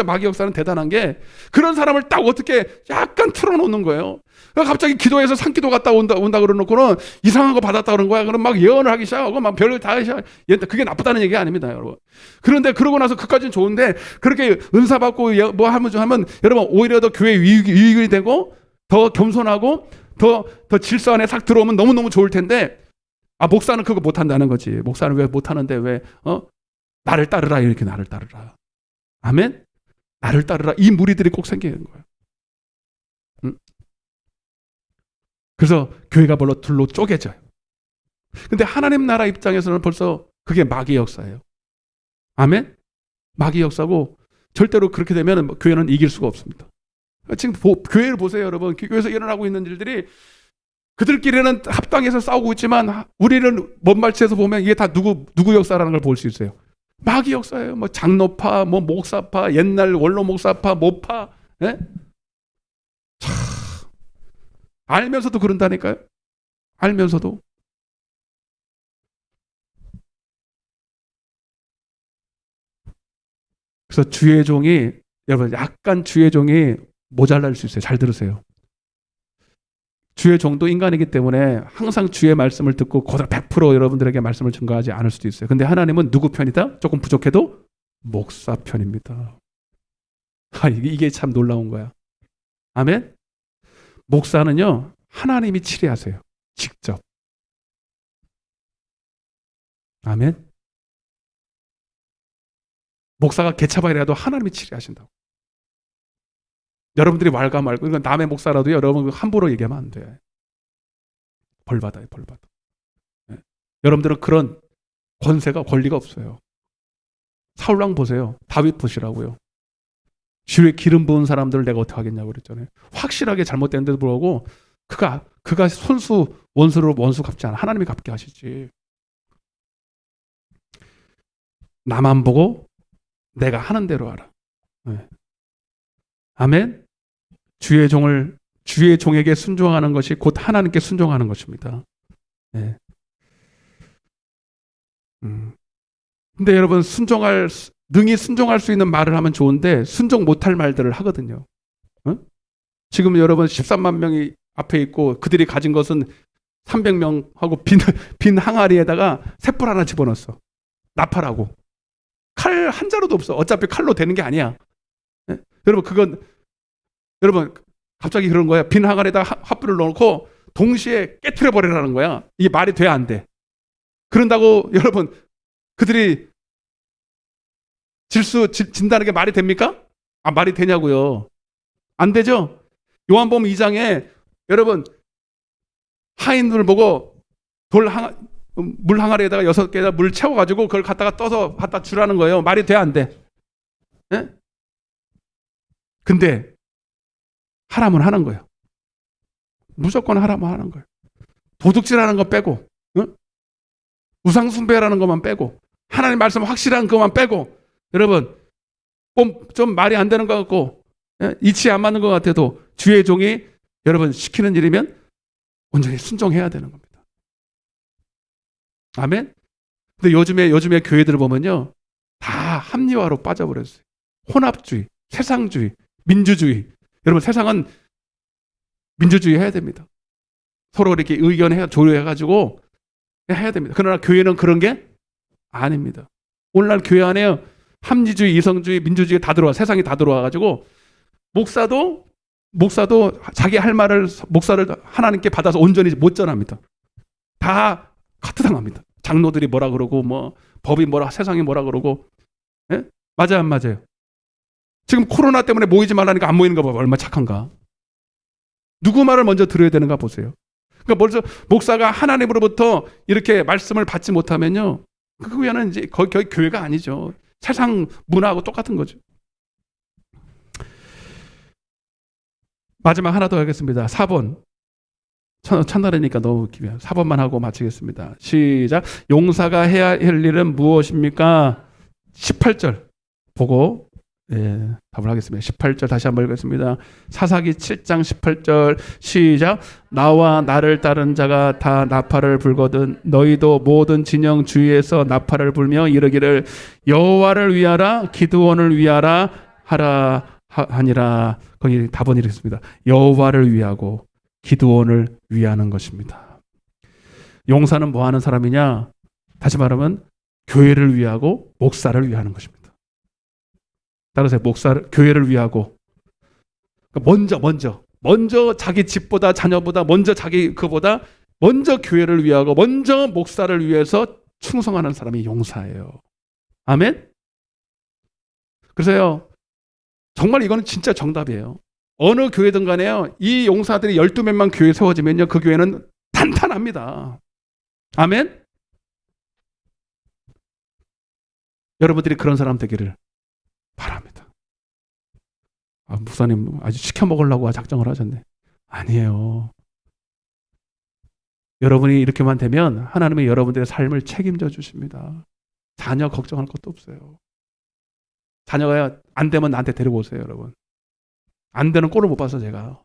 A: 마귀 역사는 대단한 게 그런 사람을 딱 어떻게 약간 틀어놓는 거예요. 갑자기 기도해서 산기도 갔다 온다 그러놓고는 이상한 거 받았다 그런 거야. 그럼 막 예언을 하기 시작하고 막 별걸 다 하기 시작. 그게 나쁘다는 얘기가 아닙니다, 여러분. 그런데 그러고 나서 그까지는 좋은데 그렇게 은사 받고 뭐 하면 여러분 오히려 더 교회 유익이 되고 더 겸손하고 더 질서 안에 싹 들어오면 너무너무 좋을 텐데 목사는 그거 못한다는 거지. 목사는 왜 못하는데 왜 나를 따르라 이렇게 나를 따르라. 아멘. 나를 따르라 이 무리들이 꼭 생기는 거예요. 그래서 교회가 둘로 쪼개져요. 근데 하나님 나라 입장에서는 벌써 그게 마귀 역사예요. 아멘. 마귀 역사고 절대로 그렇게 되면 교회는 이길 수가 없습니다. 지금 교회를 보세요, 여러분. 교회에서 일어나고 있는 일들이 그들끼리는 합당해서 싸우고 있지만 우리는 먼 발치에서 보면 이게 다 누구 역사라는 걸 볼 수 있어요. 마귀 역사예요. 뭐 장로파, 뭐 목사파, 옛날 원로 목사파, 모파, 예? 참, 알면서도 그런다니까요. 알면서도. 그래서 주의 종이, 여러분, 약간 주의 종이 모자랄 수 있어요. 잘 들으세요. 주의 종도 인간이기 때문에 항상 주의 말씀을 듣고 그대로 100% 여러분들에게 말씀을 증거하지 않을 수도 있어요. 근데 하나님은 누구 편이다? 조금 부족해도 목사 편입니다. 이게 참 놀라운 거야. 아멘? 목사는요, 하나님이 치리하세요. 직접. 아멘? 목사가 개차반이라도 하나님이 치리하신다고. 여러분들이 말가 말고, 이건 남의 목사라도 여러분 함부로 얘기하면 안 돼. 벌 받아요, 벌 받아. 네. 여러분들은 그런 권세가, 권리가 없어요. 사울왕 보세요. 다윗 보시라고요. 주위에 기름 부은 사람들을 내가 어떻게 하겠냐고 그랬잖아요. 확실하게 잘못된데도 불구하고 그가 손수 원수로 원수 갚지 않아. 하나님이 갚게 하시지. 나만 보고 내가 하는 대로 하라. 네. 아멘. 주의 종에게 순종하는 것이 곧 하나님께 순종하는 것입니다. 네. 근데 여러분, 능히 순종할 수 있는 말을 하면 좋은데 순종 못할 말들을 하거든요. 지금 여러분 13만 명이 앞에 있고 그들이 가진 것은 300명하고 빈 항아리에다가 횃불 하나 집어넣었어. 나팔하고. 칼 한 자루도 없어. 어차피 칼로 되는 게 아니야. 네? 여러분 갑자기 그런 거야. 빈 항아리에다가 횃불을 넣고 동시에 깨트려 버리라는 거야. 이게 말이 돼, 안 돼? 그런다고 여러분 그들이 진다는 게 말이 됩니까? 말이 되냐고요. 안 되죠? 요한복음 2장에 여러분 하인들을 보고 물 항아리에다가 6개에다 물 채워가지고 그걸 갖다가 떠서 갖다 주라는 거예요. 말이 돼, 안 돼? 네? 근데 하라면 하는 거예요. 무조건 하라면 하는 거예요. 도둑질하는 거 빼고, 우상숭배라는 것만 빼고, 하나님 말씀 확실한 것만 빼고, 여러분 좀 말이 안 되는 것 같고 이치에 안 맞는 것 같아도 주의 종이 여러분 시키는 일이면 온전히 순종해야 되는 겁니다. 아멘. 근데 요즘에 교회들 보면요, 다 합리화로 빠져버렸어요. 혼합주의, 세상주의, 민주주의. 여러분 세상은 민주주의 해야 됩니다. 서로 이렇게 조율해가지고 해야 됩니다. 그러나 교회는 그런 게 아닙니다. 오늘날 교회 안에요, 합리주의, 이성주의, 민주주의 다 들어와, 세상이 다 들어와가지고 목사도 자기 할 말을 목사를 하나님께 받아서 온전히 못 전합니다. 다 카트당합니다. 장로들이 뭐라 그러고 뭐 법이 뭐라, 세상이 뭐라 그러고. 예? 맞아요, 안 맞아요? 지금 코로나 때문에 모이지 말라니까 안 모이는 거 봐봐. 얼마나 착한가. 누구 말을 먼저 들어야 되는가 보세요. 그러니까 먼저 목사가 하나님으로부터 이렇게 말씀을 받지 못하면요, 그 후에는 이제 거의 교회가 아니죠. 세상 문화하고 똑같은 거죠. 마지막 하나 더 하겠습니다. 4번. 첫날이니까 너무 기묘해요. 4번만 하고 마치겠습니다. 시작. 용사가 해야 할 일은 무엇입니까? 18절 보고 답을 하겠습니다. 18절 다시 한번 읽겠습니다. 사사기 7장 18절 시작. 나와 나를 따른 자가 다 나팔을 불거든 너희도 모든 진영 주위에서 나팔을 불며 이르기를 여호와를 위하라 기드온을 위하라 하니라. 거기 답은 이렇습니다. 여호와를 위하고 기드온을 위하는 것입니다. 용사는 뭐 하는 사람이냐? 다시 말하면 교회를 위하고 목사를 위하는 것입니다. 따라서 교회를 위하고 먼저 자기 집보다 자녀보다 먼저 교회를 위하고 먼저 목사를 위해서 충성하는 사람이 용사예요. 아멘? 그래서요, 정말 이거는 진짜 정답이에요. 어느 교회든 간에요, 이 용사들이 12명만 교회에 세워지면요, 그 교회는 탄탄합니다. 아멘? 여러분들이 그런 사람 되기를 바랍니다. 목사님 아주 시켜 먹으려고 작정을 하셨네. 아니에요. 여러분이 이렇게만 되면 하나님이 여러분들의 삶을 책임져 주십니다. 자녀 걱정할 것도 없어요. 자녀가 안 되면 나한테 데리고 오세요, 여러분. 안 되는 꼴을 못 봐서 제가.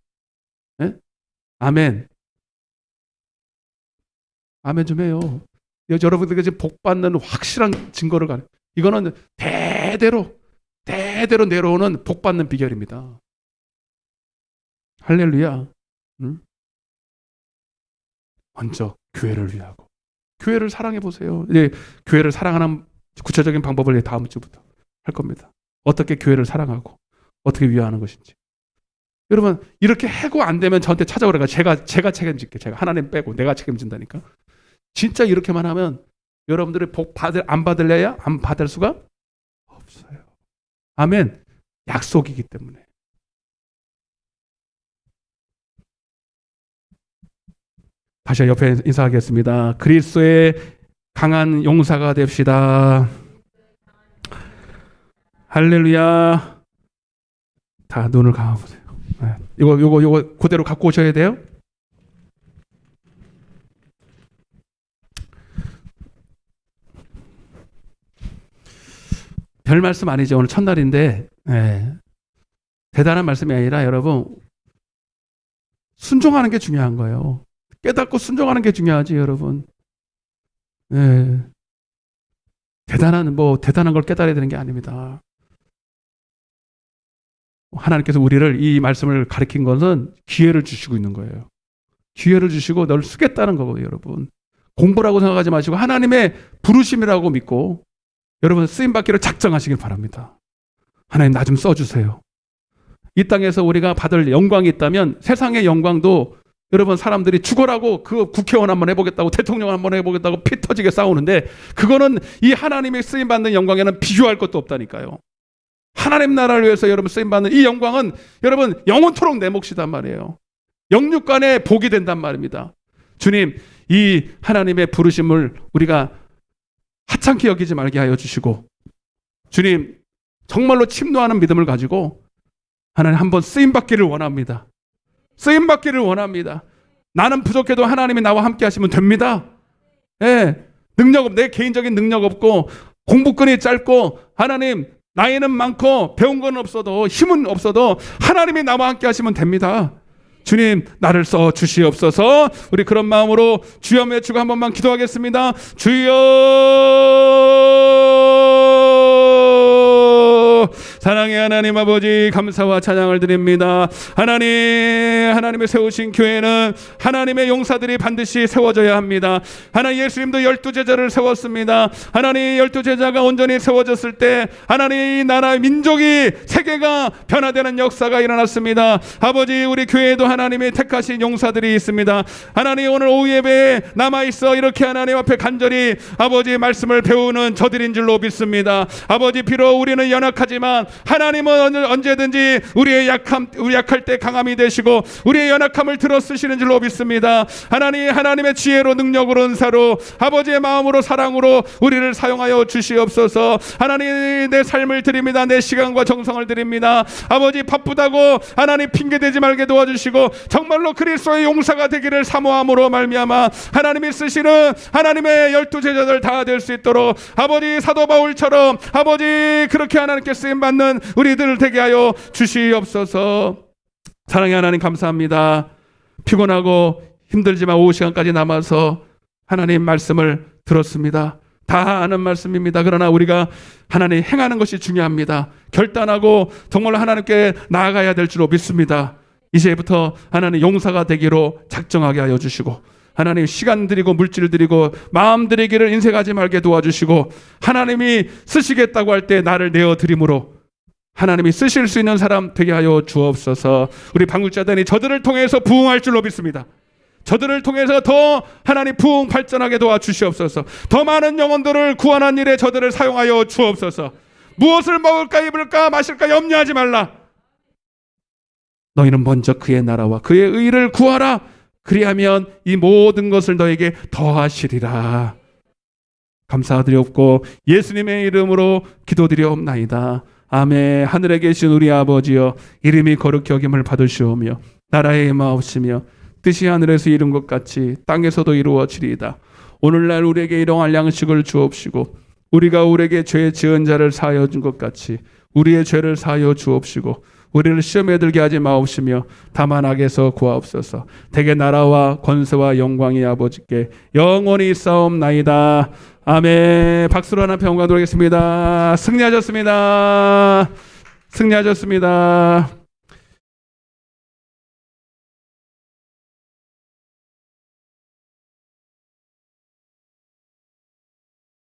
A: 예? 아멘. 아멘 좀 해요. 여러분들에게 지금 복 받는 확실한 증거를 가는. 이거는 대대로 내려오는 복 받는 비결입니다. 할렐루야. 응? 먼저 교회를 위하고 교회를 사랑해 보세요. 이제 교회를 사랑하는 구체적인 방법을 다음 주부터 할 겁니다. 어떻게 교회를 사랑하고 어떻게 위하는 것인지. 여러분 이렇게 해고 안 되면 저한테 찾아오라가 제가 책임질게. 제가 하나님 빼고 내가 책임진다니까. 진짜 이렇게만 하면 여러분들이 복 안 받을래야 안 받을 수가 없어요. 아멘. 약속이기 때문에. 다시 옆에 인사하겠습니다. 그리스도의 강한 용사가 됩시다. 할렐루야. 다 눈을 감아보세요. 이거 그대로 갖고 오셔야 돼요. 별 말씀 아니죠. 오늘 첫날인데 대단한 말씀이 아니라 여러분 순종하는 게 중요한 거예요. 깨닫고 순종하는 게 중요하지 여러분. 대단한 걸 깨달아야 되는 게 아닙니다. 하나님께서 우리를 이 말씀을 가르친 것은 기회를 주시고 있는 거예요. 기회를 주시고 널 쓰겠다는 거거든요, 여러분. 공부라고 생각하지 마시고 하나님의 부르심이라고 믿고 여러분 쓰임받기를 작정하시길 바랍니다. 하나님 나 좀 써주세요. 이 땅에서 우리가 받을 영광이 있다면 세상의 영광도 여러분 사람들이 죽어라고 그 국회의원 한번 해보겠다고 대통령 한번 해보겠다고 피 터지게 싸우는데 그거는 이 하나님의 쓰임받는 영광에는 비교할 것도 없다니까요. 하나님 나라를 위해서 여러분 쓰임받는 이 영광은 여러분 영원토록 내 몫이단 말이에요. 영육간에 복이 된단 말입니다. 주님 이 하나님의 부르심을 우리가 하찮게 여기지 말게 하여 주시고 주님 정말로 침노하는 믿음을 가지고 하나님 한번 쓰임받기를 원합니다. 쓰임받기를 원합니다. 나는 부족해도 하나님이 나와 함께 하시면 됩니다. 내 개인적인 능력 없고 공부끈이 짧고 하나님 나이는 많고 배운 건 없어도 힘은 없어도 하나님이 나와 함께 하시면 됩니다. 주님 나를 써 주시옵소서. 우리 그런 마음으로 주여 외치고 한 번만 기도하겠습니다. 주여 사랑의 하나님 아버지 감사와 찬양을 드립니다. 하나님의 세우신 교회는 하나님의 용사들이 반드시 세워져야 합니다. 하나님 예수님도 12제자를 세웠습니다. 하나님 12제자가 온전히 세워졌을 때 하나님 나라의 민족이 세계가 변화되는 역사가 일어났습니다. 아버지 우리 교회에도 하나님의 택하신 용사들이 있습니다. 하나님 오늘 오후 예배에 남아있어 이렇게 하나님 앞에 간절히 아버지 말씀을 배우는 저들인 줄로 믿습니다. 아버지 비록 우리는 연약하지만 하나님은 언제든지 우리 약할 때 강함이 되시고 우리의 연약함을 들어 쓰시는 줄로 믿습니다. 하나님의 지혜로 능력으로 은사로 아버지의 마음으로 사랑으로 우리를 사용하여 주시옵소서. 하나님 내 삶을 드립니다. 내 시간과 정성을 드립니다. 아버지 바쁘다고 하나님 핑계대지 말게 도와주시고 정말로 그리스도의 용사가 되기를 사모함으로 말미암아 하나님이 쓰시는 하나님의 12제자들 다 될 수 있도록 아버지 사도 바울처럼 아버지 그렇게 하나님께 쓰임받는 우리들 되게 하여 주시옵소서. 사랑의 하나님 감사합니다. 피곤하고 힘들지만 오후 시간까지 남아서 하나님 말씀을 들었습니다. 다 아는 말씀입니다. 그러나 우리가 하나님 행하는 것이 중요합니다. 결단하고 정말로 하나님께 나아가야 될 줄로 믿습니다. 이제부터 하나님 용사가 되기로 작정하게 하여 주시고 하나님 시간 드리고 물질 드리고 마음 드리기를 인색하지 말게 도와주시고 하나님이 쓰시겠다고 할 때 나를 내어드림으로 하나님이 쓰실 수 있는 사람 되게 하여 주옵소서. 우리 방울자단이 저들을 통해서 부흥할 줄로 믿습니다. 저들을 통해서 더 하나님 부흥 발전하게 도와주시옵소서. 더 많은 영혼들을 구원한 일에 저들을 사용하여 주옵소서. 무엇을 먹을까 입을까 마실까 염려하지 말라. 너희는 먼저 그의 나라와 그의 의를 구하라. 그리하면 이 모든 것을 너에게 더하시리라. 감사드리옵고 예수님의 이름으로 기도드리옵나이다. 아멘. 하늘에 계신 우리 아버지여 이름이 거룩히 여김을 받으시오며 나라의 임하옵시며 뜻이 하늘에서 이룬 것 같이 땅에서도 이루어지리이다. 오늘날 우리에게 일용할 양식을 주옵시고 우리가 우리에게 죄 지은 자를 사하여 준 것 같이 우리의 죄를 사하여 주옵시고 우리를 시험에 들게 하지 마옵시며 다만 악에서 구하옵소서. 대개 나라와 권세와 영광이 아버지께 영원히 있사옵나이다. 아멘. 박수로 하나 평가하도록 하겠습니다. 승리하셨습니다. 승리하셨습니다.